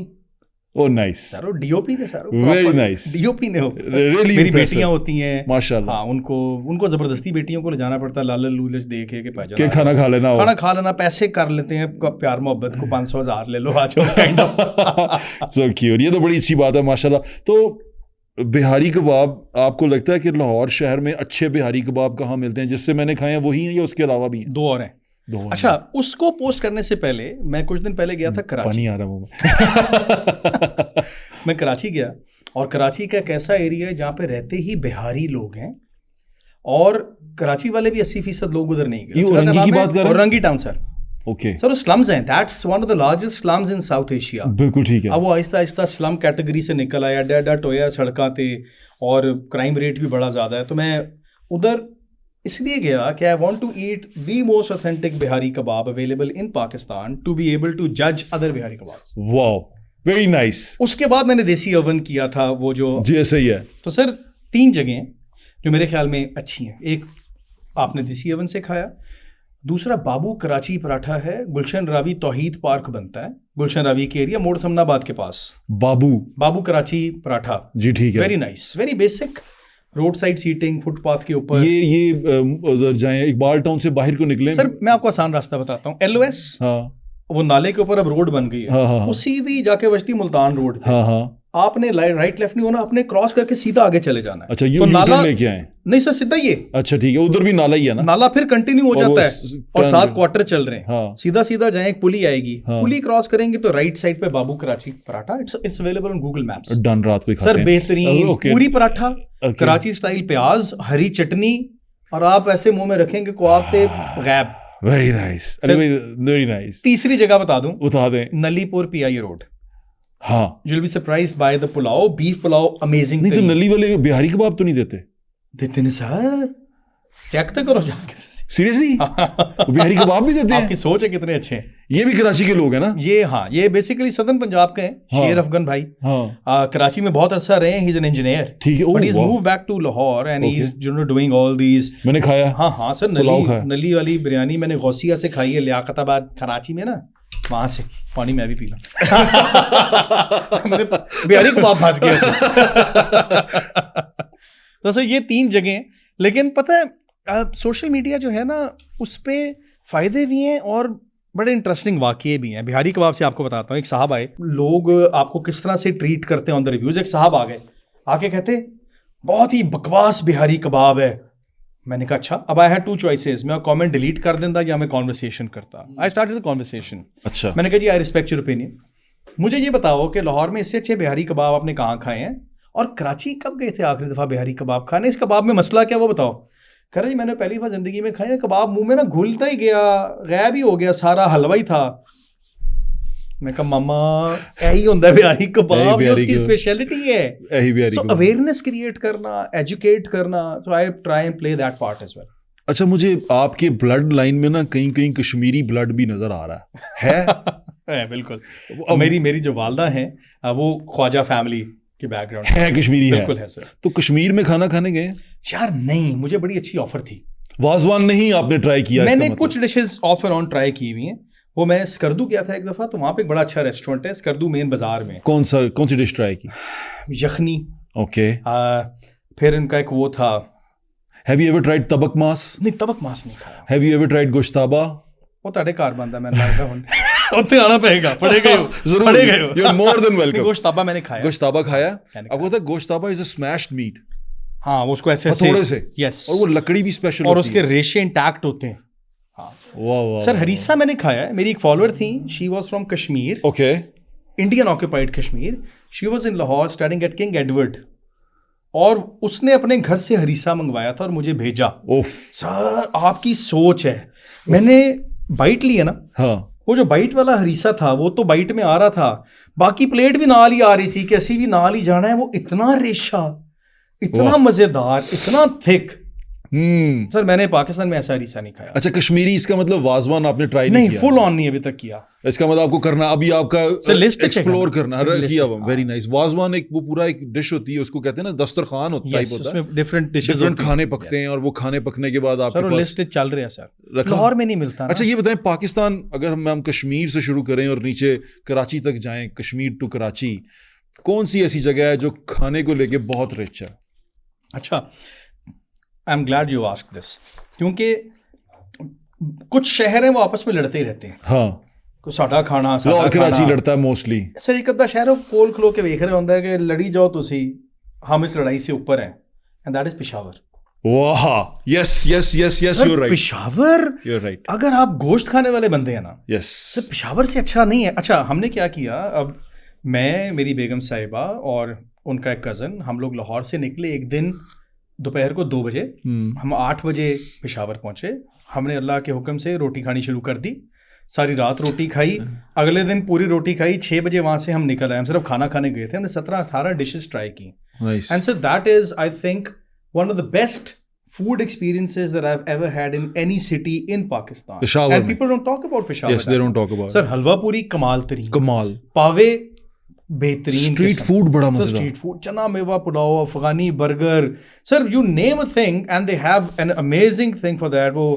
ओ नाइस, सारो डीओपी ने, सारो वेरी नाइस, डीओपी ने हो। रियली मेरी बेटियां होती हैं माशाल्लाह, हाँ, उनको जबरदस्ती बेटियों को ले जाना पड़ता है, लाल लूलच दे के के खाना खा लेना, खाना खा लेना, पैसे कर लेते हैं प्यार मोहब्बत को, 500,000 ले लो आज काइंड ऑफ। सो क्यूट, ये तो बड़ी अच्छी बात है माशाल्लाह। तो बिहारी कबाब, आपको लगता है कि लाहौर शहर में अच्छे बिहारी कबाब कहाँ मिलते हैं? जिससे मैंने खाए हैं वही हैं या उसके अलावा भी हैं? दो और हैं। अच्छा, उसको पोस्ट करने से पहले मैं कुछ दिन पहले गया था कराची। पानी आ रहा हूँ मैं कराची गया, और कराची का एक ऐसा एरिया है जहाँ पे रहते ही बिहारी लोग हैं, और कराची वाले भी 80% लोग उधर नहीं गए। औरंगी की बात कर रहे हैं? Orangi Town sir. Okay sir, slums हैं, that's one of the largest slums in South Asia. बिल्कुल ठीक है। अब वो आहिस्ता आहिस्ता स्लम कैटेगरी से निकल आया, डा टोया सड़का थे, और क्राइम रेट भी बड़ा ज़्यादा है। तो मैं उधर इसलिए गया कि I want to eat the most authentic Bihari kebab available in Pakistan, to be able to जज other Bihari kebabs. Wow, very nice. उसके बाद मैंने देसी ओवन किया था, वो जो जी ऐसा ही है। तो सर 3 जगह जो मेरे ख्याल में अच्छी हैं। एक आपने देसी ओवन से खाया, दूसरा बाबू कराची पराठा है, गुलशन रावी तौहीद पार्क बनता है, गुलशन रावी के एरिया मोड़ समनाबाद के पास। बाबू कराची पराठा, जी ठीक है, very nice, very basic, road side seating, footpath के ऊपर। ये उधर जाएं, इकबाल टाउन से बाहर को निकलें सर मैं आपको आसान रास्ता बताता हूँ, LOS, हाँ, वो नाले के ऊपर अब रोड बन गई है, हाँ, हाँ, वो सीधी जाके बचती मुल्तान रोड पे। हाँ, हाँ, आपने राइट लेफ्ट नहीं होना, आपने क्रॉस करके सीधा आगे चले जाना है। अच्छा, ये तो नाला लेके आए? नहीं सर, सीधा ये। अच्छा ठीक है, उधर भी नाला ही है ना? नाला फिर कंटिन्यू हो जाता है, और 7 क्वार्टर चल रहे हैं। हाँ, सीधा सीधा जाए, एक पुली आएगी, हाँ, पुली क्रॉस करेंगे तो राइट साइड पे Babu Karachi Paratha, it's available on Google Maps. Done, रात को खाते सर हैं। बेहतरीन पूरी पराठा, Okay. कराची स्टाइल प्याज, हरी चटनी, और आप ऐसे मुंह में रखेंगे को आप पे गैब। Very nice, very nice. तीसरी जगह बता दूं, बता दें। नलीपुर PI रोड। हाँ, you will be surprised by the pulao, beef pulao amazing. नहीं तो नली वाले बिहारी कबाब तो नहीं देते? देते नहीं सर, चेक तो करो जाके। सीरियसली? बिहारी कबाब भी देते हैं? आपकी सोच है कितने अच्छे हैं। ये भी कराची के लोग हैं ना? ये हाँ, ये बेसिकली सदर्न पंजाब के हैं। हाँ, शेर अफगन भाई, हाँ, कराची में बहुत अरसा रहे हैं, ही इज एन इंजीनियर, ठीक है, but he is move back to Lahore and he is doing all these. मैंने खाया। हाँ हाँ सर, नली वाली बिरयानी मैंने गौसिया से खाई है, लियाकताबाद कराची में ना, वहां से। पानी मैं भी पी ला। बिहारी कबाब फंस गया। तो सर ये 3 जगह, लेकिन पता है सोशल मीडिया जो है ना, उस पर फ़ायदे भी हैं और बड़े इंटरेस्टिंग वाक़ये भी हैं। बिहारी कबाब से आपको बताता हूँ, एक साहब आए, लोग आपको किस तरह से ट्रीट करते हैं ऑन द रिव्यूज़। एक साहब आ गए, आके कहते बहुत ही बकवास बिहारी कबाब है। मैंने कहा अच्छा। अब आई हैड 2 चॉइसेस, मैं कमेंट डिलीट कर देता या मैं कॉन्वर्सेशन करता। I started the conversation. अच्छा, मैंने कहा जी आई रिस्पेक्ट योर ओपिनियन, मुझे ये बताओ कि लाहौर में इससे अच्छे बिहारी कबाब आपने कहाँ खाए हैं, और कराची कब गए थे आखिरी दफ़ा बिहारी कबाब खाने, इस कबाब में मसला क्या वो बताओ। कह रहे जी मैंने पहली बार ज़िंदगी में खाया, कबाब मुंह में ना घुलता ही गया, गैब ही हो गया, सारा हलवा ही था। मैं कहा मामा यही होता है बिहारी कबाब, ये उसकी स्पेशलिटी है। सो अवेयरनेस क्रिएट करना, एजुकेट करना, so I try and play that part as well. अच्छा, मुझे आपके ब्लड लाइन में ना कहीं कहीं कश्मीरी ब्लड भी नजर आ रहा है। बिल्कुल, मेरी जो वालदा हैं वो ख्वाजा फैमिली के बैकग्राउंड है, कश्मीरी बिल्कुल है सर। तो कश्मीर में खाना खाने गए? यार नहीं, मुझे बड़ी अच्छी ऑफर थी। वाजवान नहीं आपने ट्राई किया? मैंने कुछ dishes of and on try की हुई हैं। वो मैं स्कर्दू गया था एक दफ़ा, तो वहाँ पे एक बड़ा अच्छा रेस्टोरेंट है स्कर्दू मेन बाजार में। कौन सी डिश ट्राई की? यखनी। ओके। फिर इनका एक वो था, have you ever tried tabak maas? नहीं, तबक मास नहीं खाया। Have you ever tried gushtaba? वो ताड़े कार बंदा मैंने लगता हूं उत्ते आना पड़ेगा, पड़ेगा जरूर, पड़ेगा। You are more than welcome. Gushtaba मैंने खाया। गोश्ताबा खाया? आपको पता है gushtaba is a smashed meat. हाँ, वो उसको ऐसे थोड़े से, यस, और वो लकड़ी भी स्पेशल और उसके रेशे इंटैक्ट होते हैं। हाँ, वाह सर हरीसा मैंने खाया है। मेरी एक फॉलोअर थी, she was from Kashmir, okay, Indian occupied Kashmir. She was in Lahore studying at King Edward, और उसने अपने घर से हरीसा मंगवाया था और मुझे भेजा। उफ सर आपकी सोच है, मैंने बाइट ली है ना, हाँ, वो जो बाइट वाला हरीसा था वो तो बाइट में आ रहा था, बाकी प्लेट भी नाल ही आ रही थी कि असी भी नाल ही जाना है। वो इतना रेशा, इतना मजेदार, इतना थिक, सर मैंने पाकिस्तान में ऐसा हरीसा नहीं खाया। अच्छा, कश्मीरी इसका मतलब वाजवान आपने ट्राई नहीं किया? फुल ऑन नहीं अभी तक किया। इसका मतलब आपको करना, अभी आपका लिस्ट एक्सप्लोर करना किया। हाँ। Very nice. वाजवान एक वो पूरा एक डिश होती है, उसको कहते हैं ना दस्तरखान होता है, उसमें डिफरेंट खाने पकते हैं, और वो खाने पकने के बाद आपके पास लिस्ट चल रहा है सर, लाहौर में नहीं मिलता। अच्छा ये बताएं, पाकिस्तान अगर हम कश्मीर से शुरू करें और नीचे कराची तक जाएं, कश्मीर टू कराची, कौन सी ऐसी जगह है जो खाने को लेके बहुत रिच है? अच्छा, I am glad you asked this, क्योंकि कुछ शहर हैं वो आपस में लड़ते ही रहते हैं। हाँ, साडा खाना, लाहौर कराची लड़ता है मोस्टली। सर एक अद्धा शहर कोल खलो के वेख रहे होंगे कि लड़ी जाओ तुसी, हम इस लड़ाई से ऊपर हैं, एंड दैट इज पेशावर। वाह, yes yes yes yes, you are right. Peshawar, you are right. अगर आप गोश्त खाने वाले बंदे हैं ना, यस, सर पेशावर से अच्छा नहीं है। अच्छा, हमने क्या किया, अब मैं, मेरी बेगम साहिबा और उनका एक कज़न, हम लोग लाहौर से निकले एक दिन दोपहर को 2 बजे, हम 8 बजे पेशावर पहुंचे। हमने अल्लाह के हुक्म से रोटी खानी शुरू कर दी, सारी रात रोटी खाई, अगले दिन पूरी रोटी खाई। 6 बजे वहाँ से हम निकल आए, हम सिर्फ खाना खाने गए थे, हमने 17-18 डिशेस ट्राई की। And so that is, I think, one of the best food experiences that I've ever had in any city in Pakistan. Peshawar and people don't talk about Peshawar. Yes, they don't talk about. Sir, halwa puri कमाल तरीन, कमाल, पावे बेहतरीन, street food बड़ा मजेदार, street food, chana mewa pulao, Afghani burger, sir you name a thing and they have an amazing thing for that. वो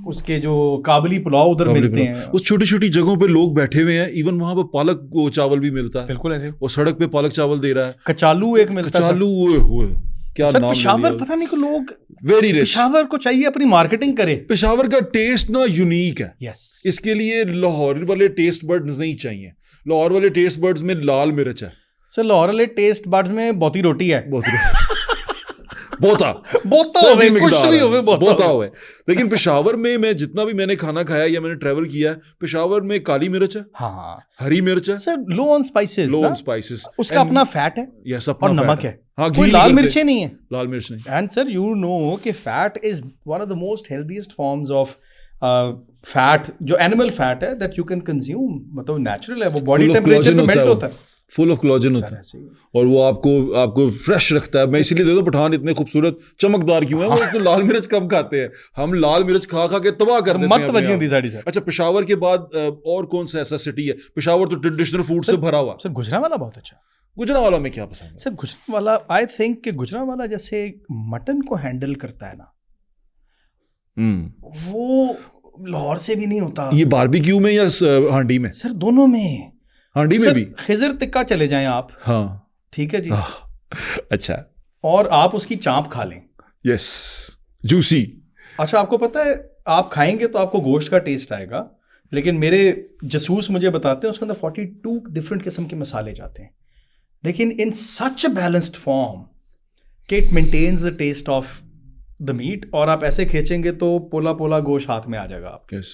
उसके जो काबली पुलाव उधर मिलते हैं, उस छोटी छोटी जगहों पे लोग बैठे हुए हैं, इवन वहां पर पालक चावल भी मिलता है। बिल्कुल ऐसे, वो सड़क पे पालक चावल दे रहा है। कचालू एक मिलता है, कचालू, क्या सर नाम पेशावर, पता नहीं को लोग वेरी रिच। पेशावर को चाहिए अपनी मार्केटिंग करे। पेशावर का टेस्ट ना यूनिक है। यस, इसके लिए लाहौर वाले टेस्ट बर्ड्स नहीं चाहिए। लाहौर वाले टेस्ट बर्ड्स में लाल मिर्च है। सर लाहौर वाले टेस्ट बर्ड्स में बोती रोटी है, बोता होवे, कुछ भी होवे, बोता होवे। लेकिन पेशावर में मैं जितना भी मैंने खाना खाया या मैंने ट्रैवल किया है, पेशावर में काली मिर्च है, हाँ, हरी मिर्च है, sir low on spices, low on spices, उसका अपना फैट है, यस, और नमक है। हाँ, कोई लाल मिर्चें नहीं है, लाल मिर्च नहीं। एंड सर यू नो कि fat is one of the most healthiest forms of fat, जो एनिमल फैट है दैट यू कैन कंज्यूम, मतलब नेचुरल है, वो बॉडी टेम्परेचर पे मेल्ट होता है, फुल ऑफ कोलेजन होता है, और वो आपको फ्रेश रखता है। मैं इसीलिए देखो पठान इतने खूबसूरत चमकदार क्यों है, वो तो लाल मिर्च कम खाते हैं, हम लाल मिर्च खा खा के तबाह कर देते हैं। अच्छा, पेशावर के बाद और कौन सा ऐसा सिटी है? पेशावर तो ट्रेडिशनल फूड से भरा हुआ। सर गुजरावाला बहुत अच्छा। गुजरावाला में क्या पसंद है? सर गुजरावाला, आई थिंक कि गुजरावाला जैसे मटन को हैंडल करता है ना, वो लाहौर से भी नहीं होता। ये बारबेक्यू में या हांडी में? सर दोनों में, हांडी में भी। खिजर टिक्का चले जाएं आप, हाँ ठीक है जी, अच्छा, और आप उसकी चांप खा लें, यस, जूसी। अच्छा, आपको पता है आप खाएंगे तो आपको गोश्त का टेस्ट आएगा, लेकिन मेरे जसूस मुझे बताते हैं उसके अंदर 42 डिफरेंट किस्म के मसाले जाते हैं, लेकिन in such a balanced form कि it maintains the taste of the meat, और आप ऐसे खींचेंगे तो पोला पोला गोश्त हाथ में आ जाएगा आपके। yes.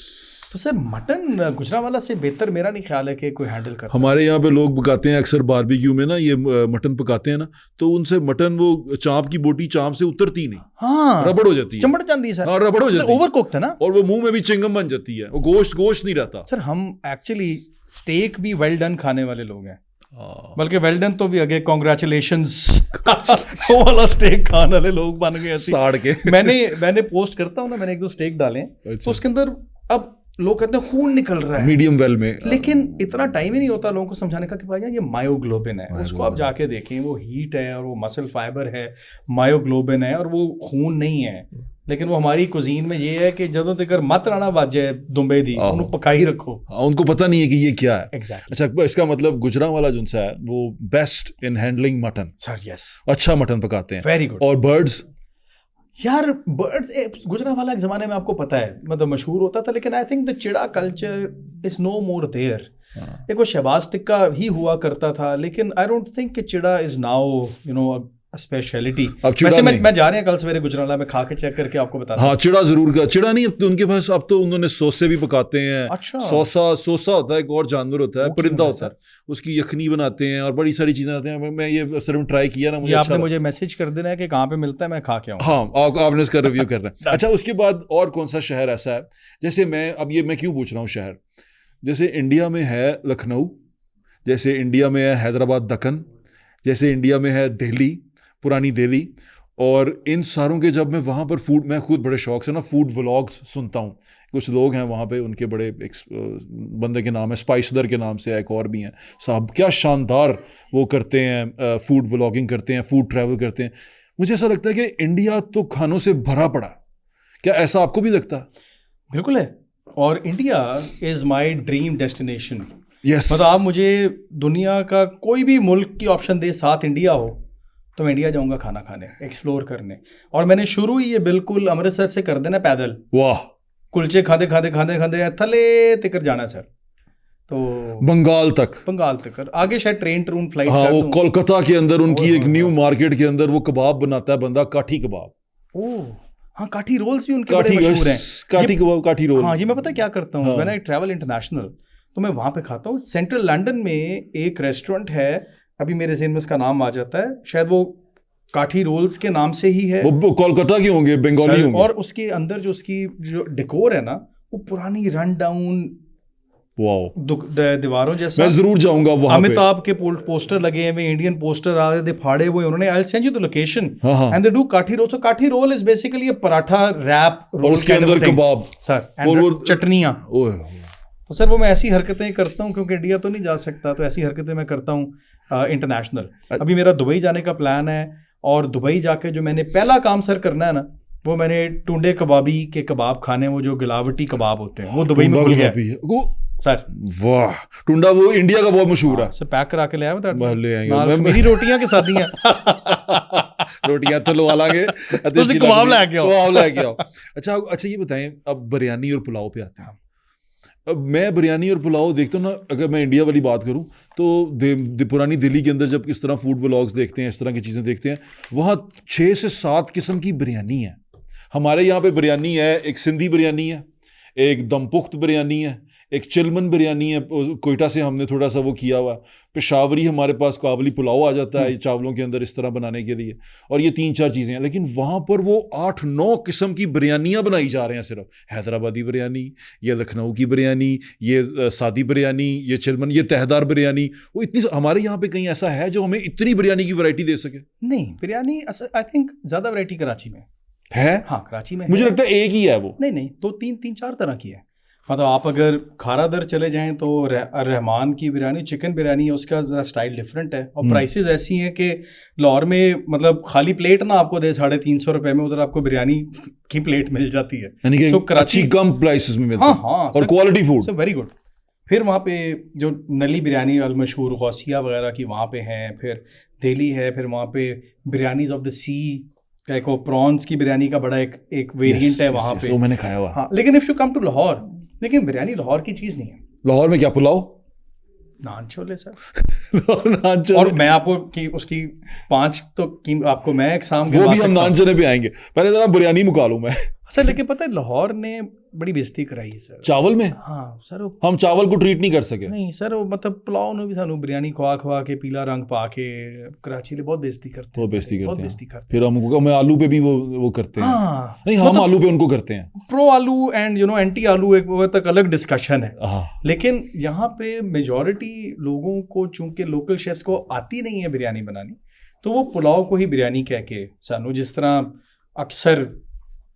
तो सर मटन गुजरावाला से बेहतर मेरा नहीं ख्याल है कि कोई हैंडल कर। हमारे यहाँ पे लोग पकाते हैं अक्सर बारबेक्यू में ना, ये मटन पकाते हैं ना, तो उनसे मटन, वो चांप की बोटी चांप से उतरती नहीं, हाँ, रबड़ हो जाती है, चमड़ जाती है सर, हाँ, रबड़ हो जाती है, ओवर कुक्ड है ना, और वो मुंह में भी चिंगम बन जाती है, वो गोश्त नहीं रहता। सर हम एक्चुअली स्टेक भी वेल डन खाने वाले लोग हैं, बल्कि वेल डन तो भी आगे कॉन्ग्रेचुलेशंस वो वाला स्टेक खाने वाले लोग बन गए साड़ के। मैंने पोस्ट करता हूँ ना, मैंने 1-2 स्टेक डाले हैं, तो उसके अंदर अब लोग कहते हैं खून निकल रहा है मीडियम वेल में, लेकिन इतना टाइम ही नहीं होता लोगों को समझाने का कि भाई ये मायोग्लोबिन है, उसको आप जाके देखें, वो हीट है और वो मसल फाइबर है, मायोग्लोबिन है और वो खून नहीं है। लेकिन वो हमारी कुजीन में ये है कि जदों तक मत राना बाजे दुम्बे दी उन्हें पकाई रखो, उनको पता नहीं है कि ये क्या है। Exactly. अच्छा, इसका मतलब गुजरावाला जो है वो best in handling mutton. Sir yes, अच्छा मटन पकाते हैं, वेरी गुड। और बर्ड्स, यार बर्ड्स गुजरावाला एक जमाने में आपको पता है मतलब मशहूर होता था, लेकिन आई थिंक द चिड़ा culture is no more there. एक वो शहबाज टिक्का ही हुआ करता था, लेकिन आई डोंट थिंक कि चिड़ा is now you know speciality. वैसे मैं जा रहे हैं कल सवेरे गुजरावाला में, खा के चेक करके आपको बता। हाँ, चिड़ा जरूर का, चिड़ा नहीं तो उनके पास अब तो उन्होंने सोसे भी पकाते हैं। अच्छा, सोसा होता है, एक और जानवर होता है, परिंदा होता है, उसकी यखनी बनाते हैं और बड़ी सारी चीजें आते हैं। मैं ये सर ट्राई किया ना, मुझे आपने मुझे मैसेज कर देना है कि कहाँ पे मिलता है, मैं खा के आऊँ। हाँ, आपने इसका रिव्यू करना है। अच्छा, उसके बाद और कौन सा शहर ऐसा है, जैसे मैं क्यों पूछ रहा हूँ शहर, जैसे इंडिया में है लखनऊ, जैसे इंडिया में है हैदराबाद दक्कन, जैसे इंडिया में है दिल्ली, पुरानी दिल्ली, और इन सारों के जब मैं वहाँ पर फूड, मैं खुद बड़े शौक से ना फूड व्लॉग्स सुनता हूँ। कुछ लोग हैं वहाँ पे, उनके बड़े एक बंदे के नाम है स्पाइसदर के नाम से, एक और भी हैं साहब, क्या शानदार वो करते हैं, फूड व्लॉगिंग करते हैं, फूड ट्रैवल करते हैं। मुझे ऐसा लगता है कि इंडिया तो खानों से भरा पड़ा। क्या ऐसा आपको भी लगता है? बिल्कुल है, और India is my dream destination. Yes, मतलब आप मुझे दुनिया का कोई भी मुल्क की ऑप्शन दे, साथ इंडिया हो, तो मैं इंडिया जाऊंगा खाना खाने, एक्सप्लोर करने। और मैंने शुरू ही ये बिल्कुल अमृतसर से कर देना, पैदल वाह, कुलचे खाते खाते खाते खाते थले तक जाना सर, तो बंगाल तक, आगे शायद ट्रेन फ्लाइट हाँ, कर वो दूं। कोलकाता के अंदर उनकी ओए एक होए न्यू होए। मार्केट के अंदर वो कबाब बनाता है बंदा, काठी कबाब। ओह हाँ, काठी रोल्स भी उनके बड़े मशहूर हैं। काठी कबाब, काठी रोल। हाँ, ये मैं पता क्या करता हूँ, हाँ। व्हेन आई ट्रैवल इंटरनेशनल, तो मैं वहाँ पे खाता हूँ। सेंट्रल लंदन में एक रेस्टोरेंट है, अभी मेरे ज़हन में उसका नाम आ जाता है, शायद वो काठी रोल्स के नाम से ही है। वो कोलकाता के होंगे, बंगाली होंगे। और उसके अंदर जो उसकी जो डेकोर है ना, वो पुरानी रन डाउन वाओ, दीवारों जैसा। मैं जरूर जाऊंगा वहां पे। अमिताभ के पोस्टर लगे हुए, इंडियन पोस्टर आ रहे थे फाड़े हुए उन्होंने। I will send you the location and they do kathi roll. तो kathi roll is basically a paratha wrap roll, और उसके अंदर कबाब सर, और वो चटनियाँ। ओए, तो सर वो मैं ऐसी हरकतें करता हूँ, क्योंकि इंडिया तो नहीं जा सकता, तो ऐसी हरकतें मैं करता हूँ इंटरनेशनल। अभी मेरा दुबई जाने का प्लान है, और दुबई जाके जो मैंने पहला काम सर करना है ना, वो मैंने टुंडे कबाबी के कबाब खाने, वो जो गिलावटी कबाब होते हैं, वो दुबई में खुल गया सर। वाह, टुंडा वो इंडिया का बहुत मशहूर है सर, पैक करा के ले आया बता, ले आएंगे। मेरी रोटियां के साथ ही हैं। रोटियां तो लगा लांगे, कबाब लेके आओ, कबाब लेके आओ। अच्छा ये बताएं, अब बिरयानी और पुलाव पे आते हैं। अब मैं बिरयानी और पुलाव देखता हूँ ना, अगर मैं इंडिया वाली बात करूँ तो पुरानी दिल्ली के अंदर जब इस तरह फूड व्लॉग्स देखते हैं, इस तरह की चीज़ें देखते हैं, वहाँ 6 से 7 किस्म की बिरयानी है। हमारे यहाँ पे बिरयानी है, एक सिंधी बिरयानी है, एक दमपुख्त बिरयानी है, एक चिलमन बिरयानी है, कोयटा से हमने थोड़ा सा वो किया हुआ, पेशावरी हमारे पास काबली पुलाव आ जाता है चावलों के अंदर इस तरह बनाने के लिए, और ये 3-4 चीज़ें हैं। लेकिन वहाँ पर वो 8-9 किस्म की बिरयानियाँ बनाई जा रहे हैं। सिर्फ हैदराबादी बिरयानी, ये लखनऊ की बिरयानी, ये सादी बिरयानी, ये चिलमन, ये तहदार बिरयानी। वो इतनी, हमारे यहाँ पे कहीं ऐसा है जो हमें इतनी बिरयानी की वैरायटी दे सके? नहीं, बिरयानी आई थिंक ज़्यादा वैरायटी कराची में है। हाँ, कराची में मुझे है। लगता है एक ही है वो। नहीं, 2-3-4 तरह की है। मतलब आप अगर खारा दर चले जाएं तो रहमान की बिरयानी, चिकन बिरयानी है, उसका ज़रा स्टाइल डिफरेंट है, और प्राइसेस ऐसी हैं कि लाहौर में मतलब खाली प्लेट ना आपको दे 350 रुपए में, उधर आपको बिरयानी की प्लेट मिल जाती है। यानी कि अच्छी कम प्राइसेस में मिलती है। हाँ, और क्वालिटी फूड वेरी गुड। फिर वहाँ पे जो नली बिरयानी मशहूर गौसिया वगैरह की वहाँ पे हैं, फिर दिल्ली है, फिर वहाँ पे बिरयानीज ऑफ द सी का एक प्रॉन्स की बिरयानी का बड़ा एक वेरिएंट है वहाँ पे। वो मैंने खाया हुआ। हाँ, लेकिन if you come to Lahore, लेकिन बिरयानी लाहौर की चीज़ नहीं है। लाहौर में क्या, पुलाव, नान छोले सर। नान चने। और मैं आपको कि उसकी 5 तो आपको मैं एक शाम के वो भी हम नान चने पे आएंगे, पहले जरा बिरयानी मुका लूं मैं। सर, लेकिन पता है लाहौर ने बड़ी बेइज्जती कराई है सर चावल में। हाँ सर, हम चावल को ट्रीट नहीं कर सके। नहीं सर, वो मतलब पुलाव ने भी सानू बिरयानी खवा के पीला रंग पा के कराची ले बहुत बेइज्जती करते हैं, बहुत बेइज्जती बहुत करते बेइज्जती हैं। करते फिर हम आलू पे भी वो करते हैं। हाँ, नहीं, हम आलू पे उनको करते हैं। प्रो आलू एंड एंटी आलू एक वो तक अलग डिस्कशन है। हाँ, लेकिन यहाँ पे मेजॉरिटी लोगों को चूंकि लोकल शेफ्स को आती नहीं है बिरयानी बनानी, तो वो पुलाव को ही बिरयानी कह के सानू, जिस तरह अक्सर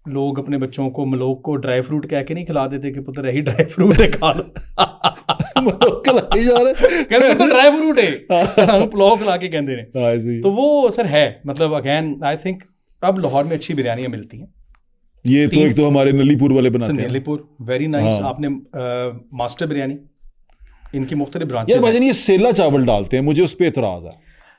लोग अपने बच्चों को मलोक को ड्राई फ्रूट कह के नहीं खिला देते कि पुत्र यही ड्राई फ्रूट है, खा लो। खिलाई जा रहे कहते तो ड्राई फ्रूट है, पुलाव खिला के कहते हैं। हैं। तो वो सर है, मतलब अगेन आई थिंक अब लाहौर में अच्छी बिरयानियाँ मिलती हैं। ये तो एक तो हमारे नलीपुर वाले बनाते हैं। नलीपुर वेरी नाइस। हाँ। आपने मास्टर बिरयानी, इनकी मुख्तलिफ यार ब्रांचेस हैं। भाईजान, ये सेला चावल डालते हैं, मुझे उस पर एतराज है।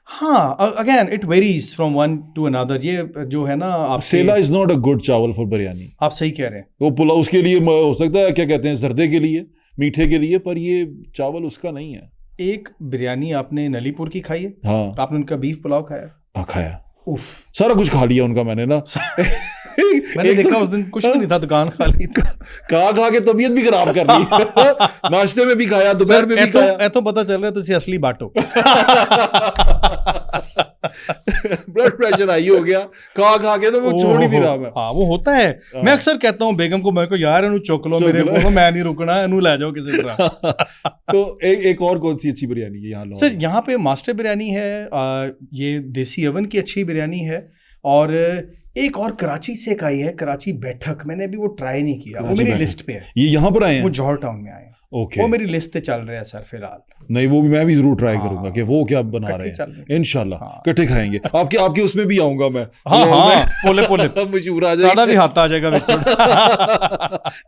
हाँ, again it varies from one two another. ये जो है ना, आप सेला इज नॉट अ गुड चावल फॉर बिरयानी। आप सही कह रहे हैं। वो पुलाव उसके लिए हो सकता है, क्या कहते हैं, जर्दे के लिए, मीठे के लिए, पर ये चावल उसका नहीं है। एक बिरयानी आपने नलीपुर की खाई है? हाँ, आपने उनका बीफ पुलाव खाया? हाँ, खाया, उफ, सारा कुछ खा लिया उनका मैंने ना। मैंने देखा उस दिन कुछ भी नहीं था, दुकान खाली। खा के तबीयत भी खराब कर ली। नाश्ते में भी खाया, दोपहर में भी खाया। तो पता चल रहा है तुझे असली बाटो। ब्लड प्रेशर हाई हो गया खा के, तो वो छोड़ ही नहीं रहा मैं। हाँ, वो होता है। मैं अक्सर कहता हूँ बेगम को, मेरे को यार इन्हू चुक लो, मेरे को मैं नहीं रुकना, इन्हू ले जाओ किसी तरह। तो एक और कौन सी अच्छी बिरयानी है यहाँ? सर यहाँ पे मास्टर बिरयानी है, ये देसी अवन की अच्छी बिरयानी है, और एक और कराची से एक आई है, कराची बैठक, मैंने अभी वो ट्राई नहीं किया, वो मेरी लिस्ट पे है। ये यहाँ पर आए हैं? वो जौहर टाउन में आए हैं। ओके, वो मेरी लिस्ट पे चल रहा है सर फिलहाल। नहीं वो भी मैं भी जरूर ट्राई करूंगा कि वो क्या बना रहे हैं, इंशाल्लाह इकट्ठे खाएंगे। आपके उसमें भी आऊंगा मैं। हाँ, पोले पोले मशहूर आ जाएगा, भी हाथ आ जाएगा।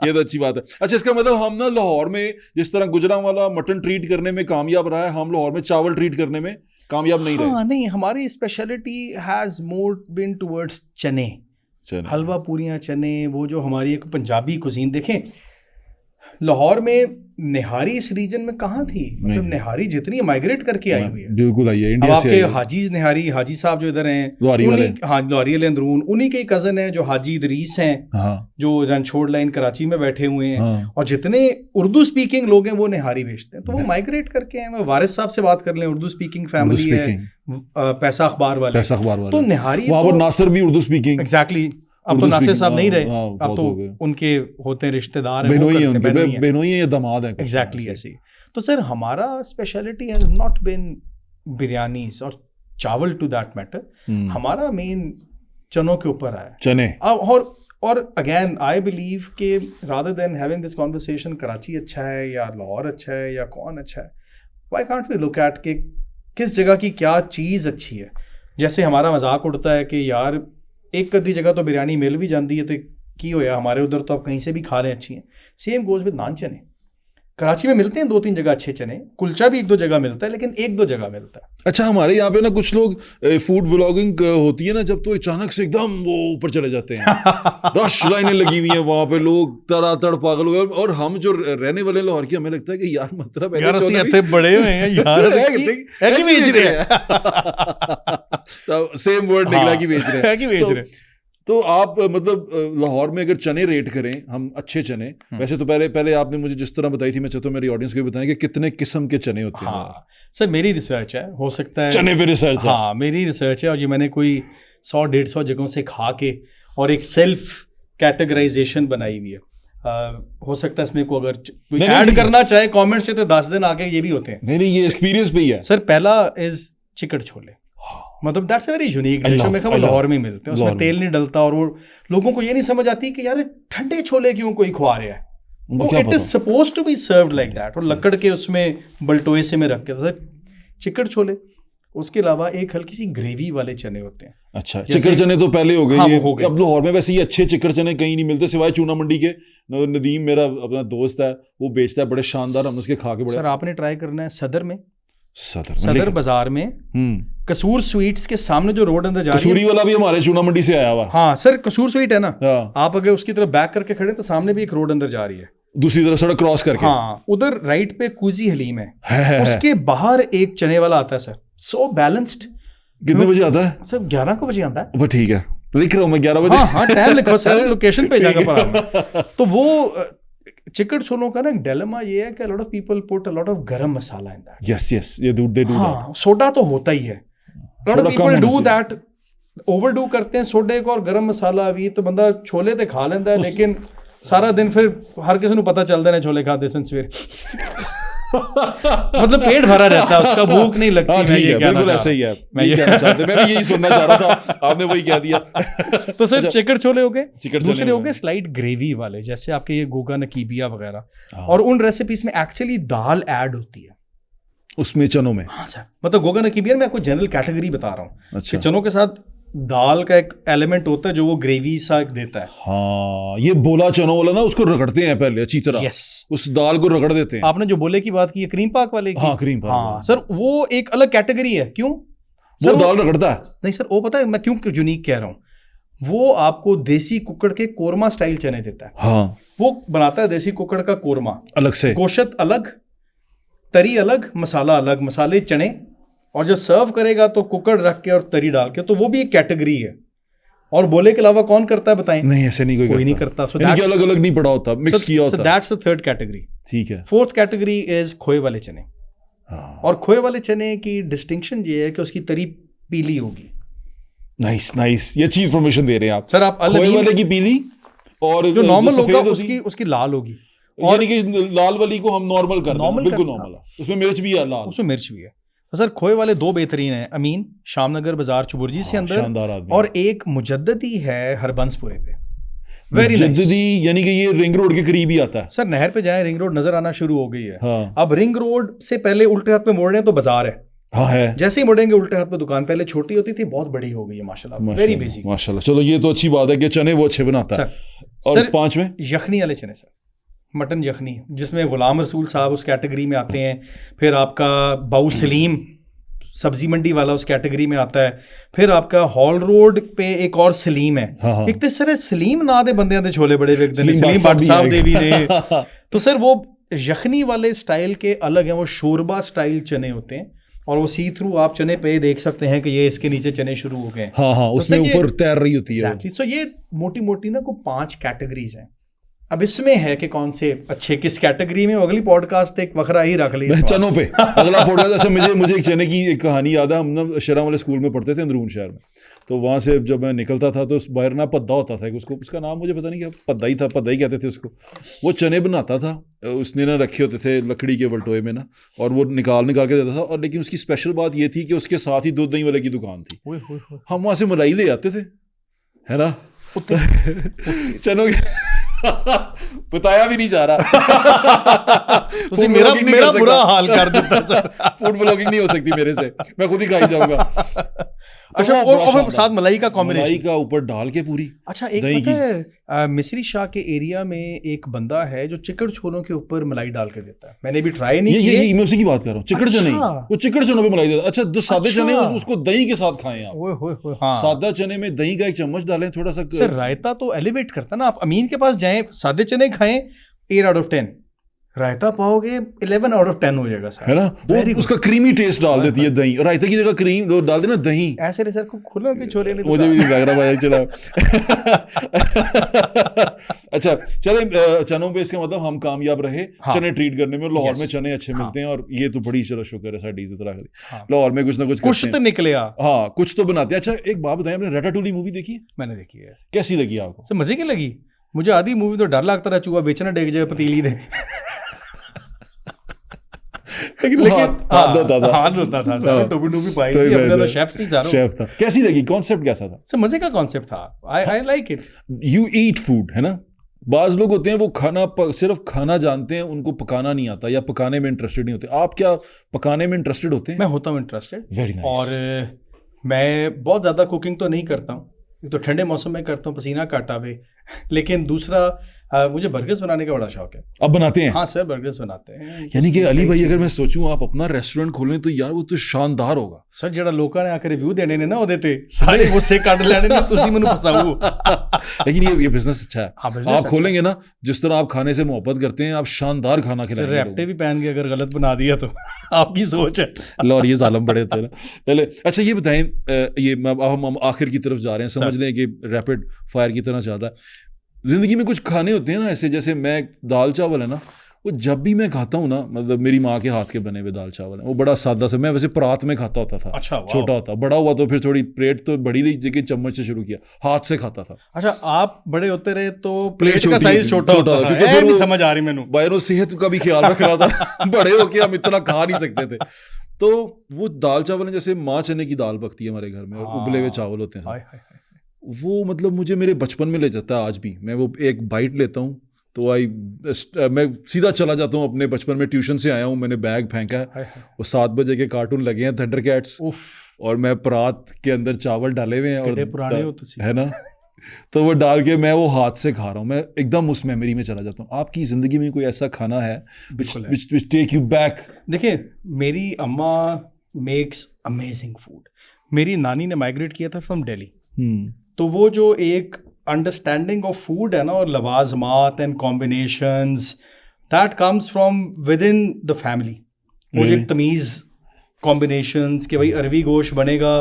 ये तो अच्छी बात है। अच्छा, इसका मतलब हम ना लाहौर में जिस तरह गुजरांवाला मटन ट्रीट करने में कामयाब रहा है, हम लाहौर में चावल ट्रीट करने में कामयाब नहीं रहे। हाँ, नहीं, हमारी speciality has more been towards चने, हलवा पूरियां, चने, वो जो हमारी एक पंजाबी कुजीन। देखें लाहौर में निहारी इस रीजन में कहाँ थी, मतलब निहारी जितनी माइग्रेट करके आई हुई है, बिल्कुल आई है, इंडिया अब से आपके आई है। हाजी निहारी, हाजी साहब जो इधर हैं, लोहारी वाले, हाँ लोहारी वाले अंदरून, उन्हीं के कजन हैं जो हाजी इदरीस हैं, हाँ, जो रणछोड़ लाइन कराची में बैठे हुए हैं। हाँ, और जितने उर्दू स्पीकिंग लोग हैं वो निहारी बेचते हैं, तो वो माइग्रेट करके हैं। मैं वारिस साहब से बात कर लें, उर्दू स्पीकिंग फैमिली है, पैसा अखबार वाले, तो निहारी वहाँ पर नासिर भी उर्दू स्पीकिंग। एग्जैक्टली, अब तो नासिर साहब नहीं रहे, अब तो उनके होते हैं रिश्तेदार, बहनोई हैं या दामाद हैं, एग्जैक्टली ऐसे ही। तो सर हमारा speciality has not been biryanis और चावल टू दैट मैटर, हमारा मेन चनों के ऊपर आया, चने। और अगेन आई बिलीव के rather than having this conversation Karachi अच्छा है या लाहौर अच्छा है या कौन अच्छा है, why can't we look at के किस जगह की क्या चीज़ अच्छी है। जैसे हमारा मजाक उड़ता है कि यार एक कदी जगह तो बिरयानी मिल भी जाती है तो की होया, हमारे उधर तो आप कहीं से भी खा रहे हैं, अच्छी हैं। सेम गोज विद नान चने, कराची में मिलते हैं 2-3 जगह अच्छे चने, कुलचा भी 1-2 जगह मिलता है, लेकिन 1-2 जगह मिलता है। अच्छा, हमारे यहाँ पे ना कुछ लोग फूड व्लॉगिंग होती है ना जब, तो अचानक से एकदम वो ऊपर चले जाते हैं, रश लाइनें लगी हुई हैं वहाँ पे, लोग तड़ातड़ पागल हो गए। और हम जो रहने वाले लाहौर की, हमें लगता है कि यार मतलब यार इतने बड़े हुए हैं यार, है कि बेच रहे हैं, सेम वर्ड निकला कि बेच रहे हैं। तो आप मतलब लाहौर में अगर चने रेट करें हम, अच्छे चने, वैसे तो पहले आपने मुझे जिस तरह बताई थी, मैं चाहता हूँ मेरी ऑडियंस को भी बताएं कि कितने किस्म के चने होते हैं। हाँ सर, मेरी रिसर्च है, हो सकता है चने पे रिसर्च है। हाँ मेरी रिसर्च है, और ये मैंने कोई 100-150 जगहों से खा के और एक सेल्फ कैटेगराइजेशन बनाई हुई है। हो सकता है इसमें को अगर ऐड करना चाहे कमेंट्स से तो 10 दिन आगे ये भी होते हैं। नहीं, ये एक्सपीरियंस पे ही है सर। पहला इज चिकन छोले, मतलब that's a very unique dish, मैं वो लाहौर में मिलते हैं, उसमें तेल नहीं डलता, और वो लोगों को ये नहीं समझ आती कि यार ठंडे छोले क्यों कोई खुआ रहा है, it is supposed to be served like that, और लकड़ के उसमें बल्टोए से में रख के। सर चिकन छोले, उसके अलावा एक हल्की सी ग्रेवी वाले चने होते हैं। अच्छा, चिकन चने तो पहले हो गए, हाँ, ये हो गए। अब लाहौर में वैसे ही अच्छे चिकन चने कहीं नहीं मिलते सिवाय चूना मंडी के। नदीम मेरा अपना दोस्त है, वो बेचता है बड़े शानदार, हम उसके खा के बड़े। सर आपने ट्राई करना है सदर में, सदर बाजार में कसूर स्वीट्स के सामने जो रोड अंदर जा रही है, कसूरी वाला भी हमारे चूना मंडी से आया हुआ। हाँ सर, कसूर स्वीट है ना, हाँ। आप अगर उसकी तरफ बैक करके खड़े तो सामने भी एक रोड अंदर जा रही है, दूसरी तरफ सड़क क्रॉस करके। हाँ, उधर राइट पे कुजी हलीम है, उसके बाहर एक चने वाला आता है सर, सो बैलेंस्ड। कितने बजे आता है सर? 11 को बजे आता है। वो ठीक है, लिख रहा हूँ मैं 11 बजे। हाँ, टाइम लिखो सर, लोकेशन पे जाकर पड़ा। तो वो चिकन छोलों का ना डिलेमा ये है कि lot of people put a lot of गरम मसाला इन दैट। यस, ये दे डू। हाँ, सोडा तो होता ही है, lot of people do that, overdo करते हैं सोडे को, और गरम मसाला भी तो बंदा छोले ते खा लेंदा है, लेकिन सारा दिन फिर हर किसी को पता चलता है छोले खाते सन सवेरे। मतलब पेट भरा रहता है उसका, भूख नहीं लगती। हाँ, ठीक है, बिल्कुल ऐसे ही है, मैं ये कहना चाहता, मैं भी यही सुनना चाह रहा था, आपने वही कह दिया। तो सर चिकन छोले हो गए, दूसरे हो गए स्लाइट ग्रेवी वाले, जैसे आपके ये गोगा नकीबिया वगैरह, और उन रेसिपीज में एक्चुअली दाल ऐड होती है उसमें, चनों में। हाँ सर, मतलब गोगा नकीबिया में आपको जनरल कैटेगरी बता रहा हूँ। अच्छा, चनों के साथ दाल का एक एलिमेंट होता है जो वो ग्रेवी सा देता है। हाँ, ये बोला चनों वाला ना, उसको रगड़ते हैं पहले अच्छी तरह। यस, उस दाल को रगड़ देते हैं। आपने जो बोले की बात की है क्रीम पाक वाले की। हाँ, क्रीम पाक। हाँ सर, वो एक अलग कैटेगरी है। क्यों? वो दाल रगड़ता है? नहीं सर, वो पता है मैं क्यों यूनिक कह रहा हूँ, वो आपको देसी कुकड़ के कोरमा स्टाइल चने देता है। हाँ, वो बनाता है देसी कुकड़ का कोरमा अलग से, गोश्त अलग, तरी अलग, मसाला अलग, मसाले चने, और जब सर्व करेगा तो कुकड़ रख के और तरी डाल के, तो वो भी एक कैटेगरी है। और बोले के अलावा कौन करता है बताएं? नहीं, ऐसे नहीं कोई नहीं करता। So अलग अलग नहीं पड़ा होता, मिक्स किया होता। That's the third category. ठीक है। फोर्थ कैटेगरी इज खोए वाले चने। और खोए वाले चने की डिस्टिंक्शन ये है कि उसकी तरी पीली होगी। नाइस, ये चीज इन्फॉर्मेशन दे रहे हैं आप सर। आप खोए वाले की पीली, और जो नॉर्मल होगा उसकी लाल होगी, यानी कि लाल वाली को हम नॉर्मल कर दें, बिल्कुल नॉर्मल। उसमें मिर्च भी है लाल, उसमें मिर्च भी है। सर खोए वाले दो बेहतरीन हैं, अमीन शामनगर बाजार चुबुर्जी से अंदर, शानदार आदमी और एक मुजद्ददी है हरबंसपुरे पे, वेरी नाइस। मुजद्ददी यानी कि ये रिंग रोड के करीब ही आता है। सर नहर पे जाए, रिंग रोड नजर आना शुरू हो गई है। हाँ अब रिंग रोड से पहले उल्टे हाथ पे मोड़ रहे हैं तो बाजार है, हाँ है, जैसे ही मुड़ेंगे उल्टे हाथ पे दुकान, पहले छोटी होती थी बहुत बड़ी हो गई है माशाल्लाह, वेरी बिजी। माशाल्लाह। चलो ये तो अच्छी बात है कि चने वो अच्छे बनाता है। और सर 5 में यखनी वाले चने सर, मटन यखनी, जिसमें गुलाम रसूल साहब उस कैटेगरी में आते हैं, फिर आपका बाऊ सलीम सब्जी मंडी वाला उस कैटेगरी में आता है, फिर आपका हॉल रोड पे एक और सलीम है। हाँ, हाँ। एक तो सर सलीम ना दे बंदे दे छोले बड़े वेखते ने, सलीम सलीम भट्ट भट्ट साहब भी दे भी दे। आएगा। तो सर वो यखनी वाले स्टाइल के अलग हैं, वो शोरबा स्टाइल चने होते हैं, और वो सी थ्रू आप चने पे देख सकते हैं कि ये इसके नीचे चने शुरू हो गए। हाँ हाँ, तो उसमें सर ये- ऊपर तैर रही होती है। Exactly. So ये मोटी मोटी ना को 5 कैटेगरीज हैं। अब इसमें है कि कौन से अच्छे किस कैटेगरी में, अगली पॉडकास्ट एक वखरा ही रख ली इस बार। चनों पे अगला पॉडकास्ट। अच्छा मुझे एक चने की एक कहानी याद है। हम ना शहरा वाले स्कूल में पढ़ते थे अंदरून शहर में, तो वहाँ से जब मैं निकलता था तो बाहर ना पद्दा होता था, उसको उसका नाम मुझे पता नहीं क्या, पद्दा ही था, पद्दा ही कहते थे उसको। वो चने बनाता था, उसने ना रखे होते थे लकड़ी के वलटोए में ना, और वो निकाल के देता था। और लेकिन उसकी स्पेशल बात ये थी कि उसके साथ ही दूध दही वाले की दुकान थी। ओए होए होए। हम वहाँ से मलाई ले आते थे, है ना। चनों के बताया भी नहीं जा रहा। ਤੁਸੀਂ मेरा बुरा हाल कर देता सर। फूड ब्लॉगिंग नहीं हो सकती मेरे से, मैं खुद ही खाई जाऊंगा। अच्छा, तो बड़ा और शानदार। साथ मलाई का मलाई कॉम्बिनेशन। का ऊपर डाल के पूरी। अच्छा एक दही पता है मिस्री शाह के एरिया में एक बंदा है जो चिकड़ छोलों के ऊपर मलाई डाल के देता है, मैंने भी ट्राई नहीं किया। ये मैं उसी की बात कर रहा हूँ, चिकड़ चने। अच्छा। वो चिकड़ चनों पे मलाई देता। अच्छा जो सादे अच्छा। चने उसको दही के साथ खाएं आप। ओए होए होए, हाँ। सादा चने में दही का 1 चम्मच डालें, थोड़ा सा। सर रायता तो एलिवेट करता ना। आप अमीन के पास जाएं, सादे चने खाएं, 8 आउट ऑफ 10, रायता पाओगे 11 आउट ऑफ 10 हो जाएगा सर, है ना। Very वो उसका क्रीमी टेस्ट डाल देती है दही। रायते की जगह क्रीम डाल देना दही। ऐसे नहीं सर को खुला के छोले नहीं मुझे भी नहीं लग रहा भाई, चला। अच्छा चले, चनों पे इसका मतलब हम कामयाब रहे। हाँ। चने ट्रीट करने में लाहौर Yes. में चने अच्छे मिलते हैं, और ये तो बड़ी चलो शुक्र है साड़ी इज्जत रख दी। हाँ। लाहौर में कुछ ना कुछ कुछ करते तो हैं। निकले आ। हाँ कुछ तो बनाते हैं। अच्छा एक बात बताएं, आपने रैटाटूली मूवी देखी है? मैंने देखी है कैसी लगी आपको? सर, मजे की लगी मुझे। आधी मूवी तो डर लगता रहा चूहा बेचना डेग जाए पतीली दे। लेकिन हाथ होता था। हाथ होता था सर, हाँ। टोपी टोपी पाई तो थी, ही अपना तो मैं- शेफ सी सारा। शेफ था। कैसी लगी? कॉन्सेप्ट कैसा था? सर मजे का कॉन्सेप्ट था, I like it. You eat food, है ना। बाज लोग होते हैं वो सिर्फ खाना जानते हैं, उनको पकाना नहीं आता या पकाने में इंटरेस्टेड नहीं होते। आप क्या पकाने में इंटरेस्टेड होते हैं? मैं होता हूँ इंटरेस्टेड। Very nice. और मैं बहुत ज़्यादा कुकिंग तो नहीं करता हूँ, एक तो ठंडे मौसम में करता हूँ, पसीना काट आवे। लेकिन दूसरा मुझे बर्गर्स बनाने का बड़ा शौक है। आप बनाते हैं? हाँ सर, बर्गर्स बनाते हैं। यानी कि अली भाई अगर मैं सोचूं आप अपना रेस्टोरेंट खोलें तो यार वो तो शानदार होगा। सर ਜਿਹੜਾ ਲੋਕਾਂ ਨੇ ਆ ਕੇ ਰਿਵਿਊ ਦੇਣੇ ਨੇ ਨਾ ਉਹਦੇ ਤੇ ਸਾਰੇ ਗੁੱਸੇ ਕੱਢ ਲੈਣੇ ਨੇ, ਤੁਸੀਂ ਮੈਨੂੰ ਫਸਾਓ। लेकिन ये बिजनेस अच्छा हाँ, है। business आप अच्छा खोलेंगे ना, जिस तरह आप खाने से मोहब्बत करते हैं, आप शानदार खाना सर खिलाएंगे रैप्टे भी पहन के अगर गलत बना दिया तो आपकी सोच है। लोगों को। और ये जालम बड़े होते हैं ना पहले। अच्छा ये बताएं, ये अब हम आखिर की तरफ जा रहे हैं, समझ लें कि रैपिड फायर की तरह चल रहा है। जिंदगी में कुछ खाने होते हैं ना ऐसे, जैसे मैं दाल चावल है ना, वो जब भी मैं खाता हूँ ना, मतलब मेरी माँ के हाथ के बने हुए दाल चावल है, वो बड़ा सादा सा। मैं वैसे परात में खाता होता था। अच्छा, वाह। छोटा होता, बड़ा हुआ तो फिर थोड़ी प्लेट तो बड़ी रही, लेकिन चम्मच से शुरू किया, हाथ से खाता था। अच्छा आप बड़े होते रहे तो प्लेट का छोटी साइज होती, छोटा छोटा होता होता, था, क्योंकि ये फिर नहीं वो- समझ आ रही मैनू। बायरों सेहत का भी ख्याल रख रहा था। बड़े होके हम इतना खा नहीं सकते थे। तो वो दाल चावल है, जैसे माँ चने की दाल पकती है हमारे घर में, और उबले हुए चावल होते हैं हाय सब। हाय हाय। वो मतलब मुझे मेरे बचपन में ले जाता है आज भी। मैं वो एक बाइट लेता हूँ तो मैं सीधा चला जाता हूँ अपने बचपन में। ट्यूशन से आया हूँ, मैंने बैग फेंका है, हाय हाय। वो 7 बजे के कार्टून लगे हैं थंडर कैट्स, उफ, और मैं परात के अंदर चावल डाले हुए हैं, कितने पुराने हो तुसी। है ना। तो वो डाल के मैं वो हाथ से खा रहा हूँ, मैं एकदम उस मेमोरी में चला जाता हूँ। आपकी ज़िंदगी में कोई ऐसा खाना है बिल्कुल है। which take you back? देखिए मेरी अम्मा मेक्स अमेजिंग फूड। मेरी नानी ने माइग्रेट किया था फ्रॉम दिल्ली, तो वो जो एक अंडरस्टैंडिंग ऑफ फूड है ना, और लवाजमात and combinations, that comes from within the family. वो जो Really? तमीज़ कॉम्बिनेशंस कि भाई अरवी गोश्त बनेगा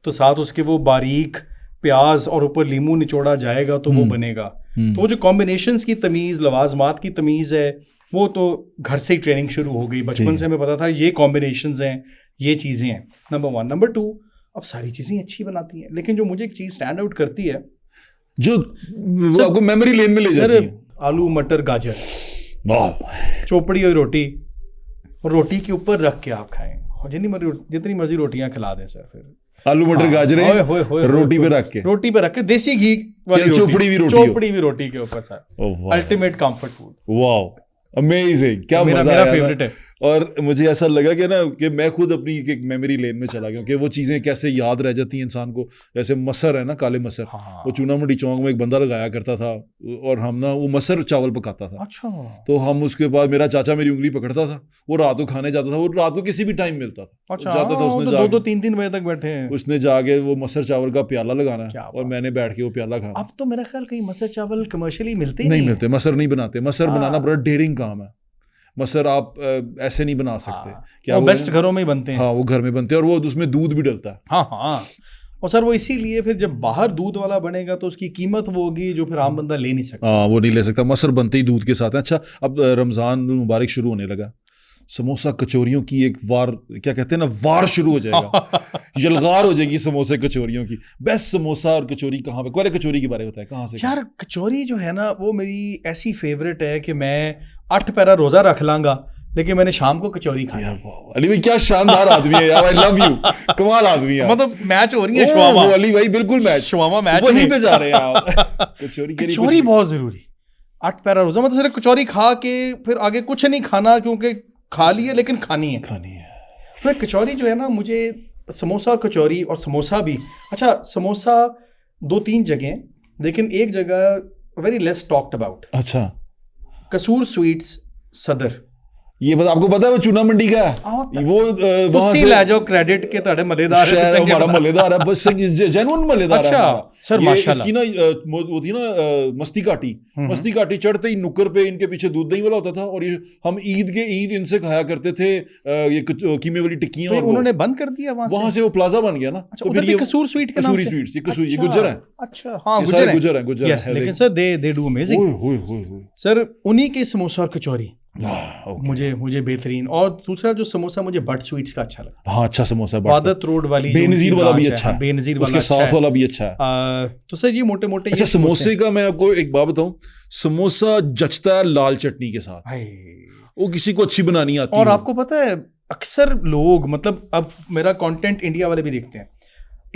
तो साथ उसके वो बारीक प्याज और ऊपर लीमू निचोड़ा जाएगा तो वो बनेगा। तो वो जो कॉम्बिनेशंस की तमीज़, लवाजमात की तमीज़ है, वो तो घर से ही ट्रेनिंग शुरू हो गई। बचपन से हमें पता था ये कॉम्बिनेशंस हैं, ये चीज़ें हैं। नंबर 1। नंबर 2, अब सारी चीज़ें अच्छी बनाती हैं, लेकिन जो मुझे एक चीज़ स्टैंड आउट करती है जो वो आपको मेमोरी लेन में ले सर, जाती है। आलू मटर गाजर वाह। चोपड़ी हुई रोटी, और रोटी के ऊपर रख के आप खाएं, जितनी मर्जी रोटियां खिला दें सर, फिर आलू मटर गाजरे रोटी पे रख के देसी घी वाली चोपड़ी भी रोटी के ऊपर sir, ultimate comfort food. Wow amazing, क्या मजा मेरा आया फेवरेट है। और मुझे ऐसा लगा कि ना कि मैं खुद अपनी एक मेमोरी लेन में चला गया कि वो चीज़ें कैसे याद रह जाती हैं इंसान को। जैसे मसर है ना, काले मसर, हाँ। वो चूना मंडी चौक में एक बंदा लगाया करता था और हम ना वो मसर चावल पकाता था। अच्छा। तो हम उसके बाद मेरा चाचा मेरी उंगली पकड़ता था, वो रात को खाने जाता था, वो रात को किसी भी टाइम मिलता था। अच्छा, जाता था उसने तो 2-3 बजे तक बैठे हैं। उसने जाके वो मसर चावल का प्याला लगाना और मैंने बैठ के वो प्याला खाना। अब तो मेरा ख्याल कहीं मसर चावल कमर्शियली मिलते नहीं मिलते, मसर नहीं बनाते। मसर बनाना बड़ा डेयरिंग काम है। मसर आप ऐसे नहीं बना सकते। क्या वो बेस्ट घरों में ही बनते हैं? हाँ, वो घर में बनते हैं और वो उसमें दूध भी डलता है। हाँ। और सर वो इसीलिए फिर जब बाहर दूध वाला बनेगा तो उसकी कीमत वो होगी जो फिर आम बंदा ले नहीं सकता। हाँ, वो नहीं ले सकता। मसर बनते ही दूध के साथ है। अच्छा, अब रमज़ान मुबारक शुरू होने लगा, समोसा कचौरियों की एक वार, क्या कहते हैं ना, वार शुरू हो जाएगा। यलगार हो जाएगी समोसे कचौरियों की। बेस्ट समोसा और कचौरी कहाँ पे? पहले कचौरी के बारे में बताएं, कहाँ से? यार कचौरी जो है ना वो मेरी ऐसी फेवरेट है कि मैं 8 पैरा रोजा रख लांगा लेकिन मैंने शाम को कचौरी खाई। यार अली भाई क्या शानदार आदमी है यार, आई लव यू, कमाल आदमी है। मतलब मैच हो रही है शवामा। अली भाई बिल्कुल मैच, शवामा मैच वहीं पे जा रहे हैं आप। कचौरी बहुत जरूरी। 8 पैरा रोजा मतलब सिर्फ कचौरी खा के फिर आगे कुछ नहीं खाना, क्योंकि खा ली है लेकिन खानी है। तो कचौरी जो है ना, मुझे समोसा और कचौरी और समोसा भी अच्छा, समोसा 2-3 जगह, लेकिन एक जगह वेरी लेस टॉक्ड अबाउट। अच्छा, कसूर स्वीट्स सदर। ये बता, आपको पता है वो चूना मंडी का है वो, वहां से ले जाओ क्रेडिट के ਤੁਹਾਡੇ मलेदार है, हमारा मलेदार है, बस जेन्युइन मलेदार है। अच्छा सर, माशाल्लाह। इसकी ना वो थी ना मस्ती काटी चढ़ते ही नुक्कर पे इनके पीछे दूध दही वाला होता था और ये हम ईद इनसे खाया करते थे ये कीमे वाली टिक्कियां। उन्होंने बंद कर दिया वहां से वो प्लाजा बन गया ना। तो फिर ये कसूर स्वीट के नाम से, स्वीट्स, ये कसूर, ये गुजर है। अच्छा हाँ, गुजर है। लेकिन sir they do amazing sir. उन्हीं के समोसा और कचौरी मुझे बेहतरीन। और दूसरा जो समोसा मुझे बट स्वीट्स का अच्छा लगा। हाँ, अच्छा समोसा वादत रोड वाली, बेनजीर वाला भी अच्छा है, बेनजीर उसके साथ वाला भी अच्छा है। तो सर ये मोटे अच्छा, समोसे का मैं आपको एक बात बताऊं, समोसा जचता है लाल चटनी के साथ, वो किसी को अच्छी बनानी आती है। और आपको पता है अक्सर लोग, मतलब अब मेरा कंटेंट इंडिया वाले भी देखते हैं,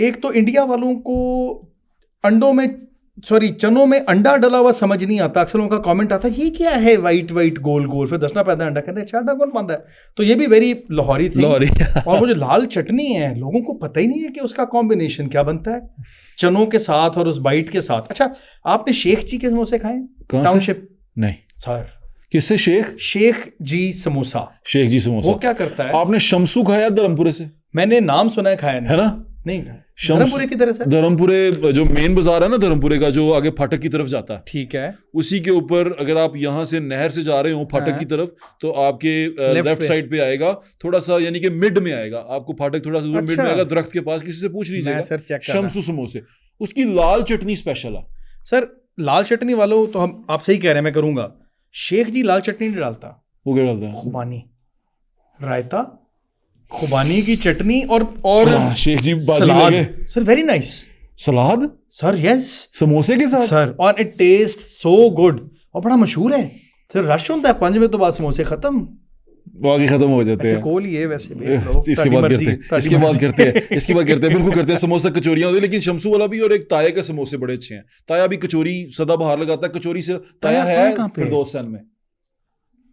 एक तो इंडिया वालों को चनों में अंडा डला हुआ समझ नहीं आता। अक्सर उनका कमेंट आता है ये क्या है वाइट गोल, फिर दसना पैदा अंडा, कहते हैं अच्छा अंडा कौन पाता है। तो ये भी वेरी लाहौरी थी। और वो जो लाल चटनी है, लोगों को पता ही नहीं है कि उसका कॉम्बिनेशन क्या बनता है चनों के साथ और उस बाइट के साथ। अच्छा, आपने शेख जी के समोसे खाए टाउनशिप? नहीं सर। किससे? शेख जी समोसा। वो क्या करता है? आपने शमसू खाया धर्मपुरे से? मैंने नाम सुना है, खाया नहीं है ना। नहीं, धर्मपुरे की तरह से। धर्मपुरे जो मेन बाजार है ना धर्मपुरे का, जो आगे फाटक की तरफ जाता है, ठीक है, उसी के ऊपर अगर आप यहाँ से नहर से जा रहे हो फाटक की तरफ, तो आपके लेफ्ट साइड पे आएगा, थोड़ा सा यानी कि मिड में आएगा आपको फाटक, थोड़ा सा दूर मिड में आएगा, दरख्त के पास, किसी से पूछ लीजिएगा, शमसू समोसे। उसकी लाल चटनी स्पेशल है सर। लाल चटनी वालों तो हम, आप सही कह रहे हैं, मैं करूंगा। शेख जी लाल चटनी नहीं डालता। वो क्या डालता है? खुबानी, रायता, खुबानी की चटनी और शेख जी बाजी लगे सर। वेरी नाइस सलाद सर। यस, समोसे के साथ सर। और इट टेस्ट सो गुड और बड़ा मशहूर है सर। रश होता है 5 बजे तो बाद समोसे खत्म, बाकी खत्म हो जाते हैं। कोल ये वैसे इसके बाद करते हैं बिल्कुल करते हैं। समोसा कचौरियां होती है, लेकिन शमसू वाला भी, और एक ताया के समोसे बड़े अच्छे हैं। ताया भी कचौरी सदा बाहर लगाता है। कचौरी से ताया है फिरदौस में,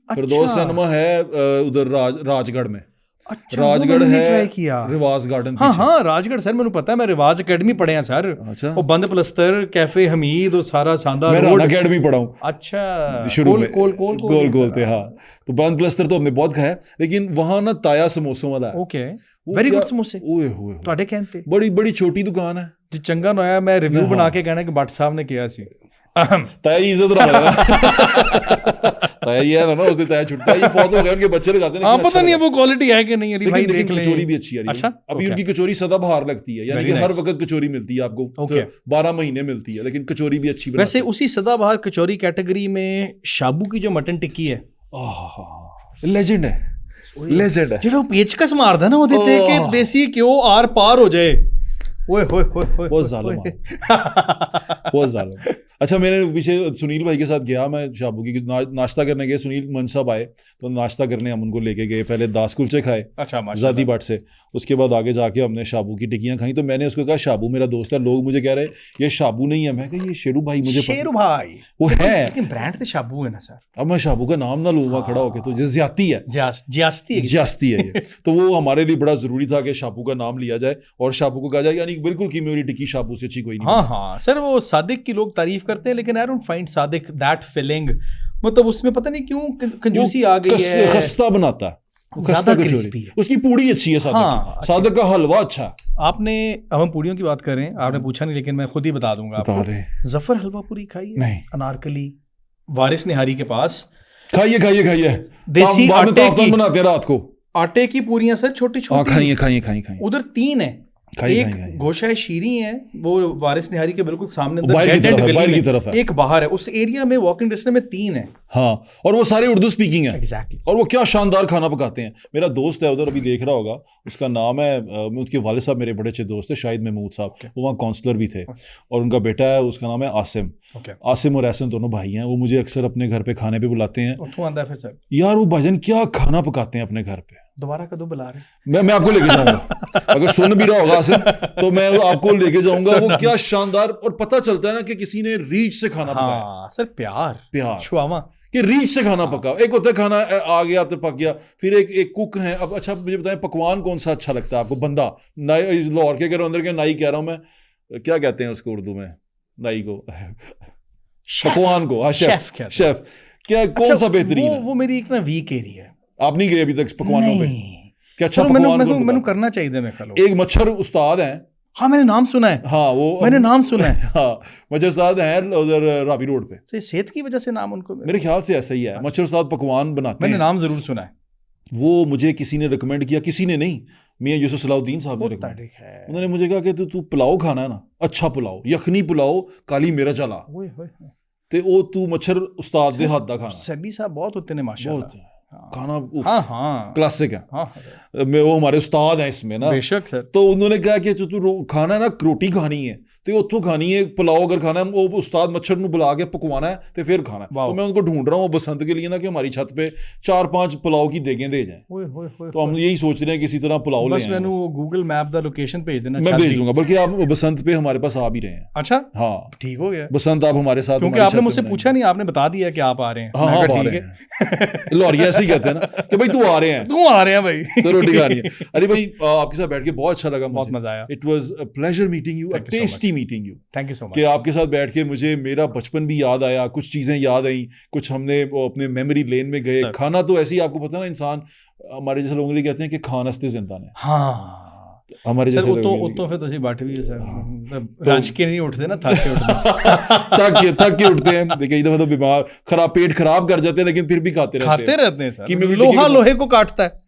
फिरदौस सिनेमा है उधर राजगढ़ में। अच्छा, राजगढ़ है, ट्राई किया। रिवाज गार्डन। हाँ, राजगढ़ सर मैंने पता है, मैं रिवाज एकेडमी पढ़े हैं सर। अच्छा। वो बंद प्लस्तर कैफे हमीद और सारा शानदार मैं राणा एकेडमी पढ़ा हूँ। अच्छा, शुरू में गोल थे। हाँ, तो बंद प्लस्तर तो हमने बहुत खाया, लेकिन वहां ना ताया समोसों वाला है। ओके, वेरी गुड समोसे। ਤੁਹਾਡੇ कहते बड़ी छोटी दुकान है जी। चंगा ना होया मैं रिव्यू बना के कहना कि भट्ट साहब ने किया सी। ताया इज्जत ताया ये है ना, उसने ताया छुट्टा, ये फौत हो गए, उनके बच्चे लगाते हैं। हाँ, पता नहीं है वो क्वालिटी है कि नहीं। अली भाई देख ले, कचौरी भी अच्छी है। अच्छा, अभी उनकी कचौरी सदा बाहर लगती है, यानी कि हर वक्त कचौरी मिलती है आपको, 12 महीने मिलती है, लेकिन कचौरी भी अच्छी। वैसे उसी सदा बाहर कचौरी कैटेगरी में शाबू की जो मटन टिक्की है, लेजेंड है। जो पेचकस मारदा ना वो देते कि देसी क्यों आर पार हो जाए। ओए होए होए, बहुत जालिम। अच्छा, मैंने पीछे सुनील भाई के साथ गया मैं शाबू की नाश्ता करने गए, सुनील मंच साहब आए तो नाश्ता करने हम उनको लेके गए, पहले 10 कुलचे खाए अच्छा ज़ाती बाट से, उसके बाद आगे जाके हमने शाबू की टिक्कियाँ खाई। तो मैंने उसको कहा शाबू मेरा दोस्त है, लोग मुझे कह रहे ये शाबू नहीं है, मैं कहा ये शेरू भाई, मुझे शेरू भाई वो है, लेकिन ब्रांड तो शाबू है ना सर। अब मैं शाबू का नाम ना लूँ वहाँ खड़ा होके, तो ज्यादती है, ज्यादती है ये। तो वो हमारे लिए बड़ा जरूरी था कि शाबू का नाम लिया जाए और शाबू को कहा जाए, यानी बिल्कुल कि मेरी टिक्की शाबू से अच्छी कोई नहीं। हाँ हाँ सर, वो सादिक की लोग तारीफ करते हैं लेकिन I don't find Sadiq that filling, मतलब उसमें पता नहीं क्यों कंजूसी आ गई है, खस्ता बनाता है, ज्यादा क्रिस्पी है, उसकी पूड़ी अच्छी है सादक हाँ, की, सादक का हलवा अच्छा है। आपने, अब हम पूड़ियों की बात कर रहे हैं, आपने पूछा नहीं लेकिन मैं खुद ही बता दूंगा बता आपको, दे। जफर हलवा पूरी खाई है? नहीं। अनारकली वारिस निहारी के पास खाइए खाइए खाइए, देसी बाद में आटे ताफ्तान की, बनाते हैं रात को, आटे की पूरियां सर छोटी छोटी, खाइए खाइए खाइए खाइए, उधर 3 है, खाइए, एक खाइए। गोशा शीरी है वो वारिस निहारी के बिल्कुल सामने, बाहर की तरफ है, बाहर की तरफ है, एक बाहर है, उस एरिया में वॉकिंग डिस्टेंस में 3 है। हाँ, और वो सारे उर्दू स्पीकिंग है एग्जैक्टली। और वो क्या शानदार खाना पकाते हैं। मेरा दोस्त है उधर, अभी देख रहा होगा, उसका नाम है उसके वाले साहब मेरे बड़े अच्छे दोस्त है शाहिद महमूद साहब, वो वहाँ काउंसलर भी थे, और उनका बेटा है, उसका नाम है आसिम। आसिम और एहसन दोनों भाई हैं, वो मुझे अक्सर अपने घर पे खाने पे बुलाते हैं। यार वो भाईजान क्या खाना पकाते हैं अपने घर पे, दोबारा कदों बुला रहे? मैं आपको लेके जाऊंगा, अगर सुन भी रहा होगा आसिम तो मैं आपको लेके जाऊंगा। वो क्या शानदार, और पता चलता है ना कि किसी ने रीच से खाना पकाया। हाँ सर, प्यार छुआवा कि रीच से खाना पका। एक होता है खाना आ गया तो पक गया, फिर एक कुक है। अब अच्छा मुझे बताएं, पकवान कौन सा अच्छा लगता है आपको? बंदा नाई, लाहौर के अगर अंदर के नाई कह रहा हूं मैं, क्या कहते हैं उसको उर्दू में, नाई को, पकवान को, हाँ शेफ, शेफ क्या कौन सा बेहतरीन है? वो मेरी एक ना वीक एरिया है। आप नहीं गए अभी तक पकवानों पे? क्या अच्छा मैंने करना चाहिए मैं कल। एक मच्छर उस्ताद हैं, हाँ मैंने नाम सुना है, हाँ वो मैंने नाम सुना है, हाँ मच्छर उस्ताद हैं उधर रावी रोड पे। तो सेहत की वजह से नाम उनको, मेरे ख्याल से ऐसा ही है, मच्छर उस्ताद पकवान बनाते हैं, मैंने नाम जरूर सुना है। वो मुझे किसी ने रिकमेंड किया, किसी ने नहीं, मियां यूसुफ सलाउद्दीन साहब ने रिकमेंड, उन्होंने मुझे कहा कि तू पुलाव खाना है ना, अच्छा पुलाव, यखनी पुलाव, काली मिर्च वाला, ते ओ तू मच्छर उस्ताद दे हाथ दा खाना। सभी साहब बहुत होते हैं माशाल्लाह, खाना हाँ क्लासिक है। वो हमारे उस्ताद हैं इसमें ना, बेशक सर। तो उन्होंने कहा कि तू खाना है ना, रोटी खानी है तो उत्थों खानी है, पुलाव अगर खाना है वो उस्ताद मच्छर ਨੂੰ बुला के पकवाना है तो फिर खाना है। तो मैं उनको ढूंढ रहा हूँ बसंत के लिए ना, कि हमारी छत पे 4-5 पुलाव की देगें दे जाएं। तो हम यही सोच रहे हैं किसी तरह पुलाव ले आएं। मैंने गूगल मैप दा लोकेशन भेज देना, मैं भेज दूंगा, बल्कि आप बसंत पे हमारे पास आ भी रहे हैं। अच्छा हाँ ठीक हो गया, बसंत आप हमारे साथ, क्योंकि आपने मुझसे पूछा नहीं, आपने बता दिया कि आप आ रहे हैं। हाँ ठीक है, लाहौरी ऐसे ही कहते हैं ना कि भाई तू आ रहे हैं भाई, तो रोटी खानी है। अरे भाई आपके साथ बैठ के बहुत अच्छा लगा, बहुत मजा आया। It was a pleasure meeting you, a tasty meeting you. Thank you so much. कि आपके साथ बैठ के मुझे मेरा बचपन भी याद आया, कुछ चीज़ें याद आई, कुछ हमने अपने मेमोरी लेन में गए। खाना तो ऐसे ही, आपको पता ना, इंसान हमारे जैसे लोग कहते हैं कि खान हस्ते जिंदा ने, हाँ हमारे जैसे तो फिर तुसी बैठे भी है सर, रज के नहीं उठते ना, थक के उठते थक के उठते हैं। देखिए कई दफा तो बीमार खराब पेट खराब कर जाते हैं, लेकिन फिर भी खाते रहते हैं सर। लोहा लोहे को काटता है।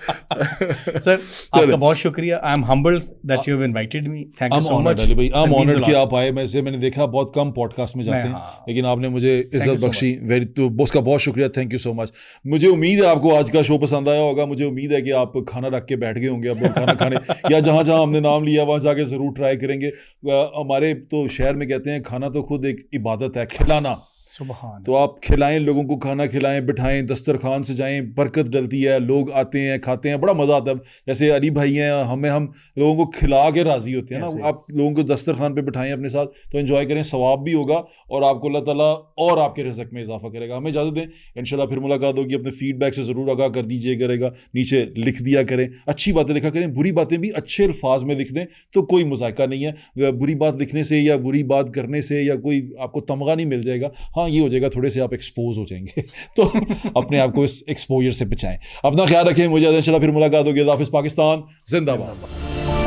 सर आपका बहुत शुक्रिया, I am humbled that you have invited me, thank you so much. भाई आई एम ऑनर्ड कि आप आए। मैंने देखा बहुत कम पॉडकास्ट में जाते हैं, लेकिन आपने मुझे इज्जत बख्शी, वेरी, तो उसका बहुत शुक्रिया, थैंक यू सो मच। मुझे उम्मीद है आपको आज का शो पसंद आया होगा। मुझे उम्मीद है कि आप खाना रख के बैठ गए होंगे अब खाना खाने, या जहाँ जहाँ हमने नाम लिया वहाँ जाके ज़रूर ट्राई करेंगे। हमारे तो शहर में कहते हैं खाना तो खुद एक इबादत है, खिलाना। तो आप खिलाएं, लोगों को खाना खिलाएं, बिठाएं, दस्तरखान से जाएं, बरकत डलती है, लोग आते हैं, खाते हैं, बड़ा मज़ा आता है। जैसे अली भाई हैं, हम लोगों को खिला के राज़ी होते हैं ना। आप लोगों को दस्तरखान पे बिठाएं अपने साथ, तो एंजॉय करें, सवाब भी होगा और आपको अल्लाह ताला और आपके रिज़्क़ में इजाफा करेगा। हमें इजाज़त दें, इंशाल्लाह फिर मुलाकात होगी। अपने फीडबैक से ज़रूर आगाह कर दीजिए करेगा, नीचे लिख दिया करें, अच्छी बातें लिखा करें, बुरी बातें भी अच्छे अल्फाज में लिख दें तो कोई मुज़ायका नहीं है। बुरी बात लिखने से या बुरी बात करने से या कोई आपको तमगा नहीं मिल जाएगा। हाँ ये हो जाएगा, थोड़े से आप एक्सपोज हो जाएंगे, तो अपने आप को इस एक्सपोजर से बचाएं। अपना ख्याल रखें, मुझे इंशाल्लाह फिर मुलाकात होगी। अल्लाह हाफ़िज़, पाकिस्तान जिंदाबाद।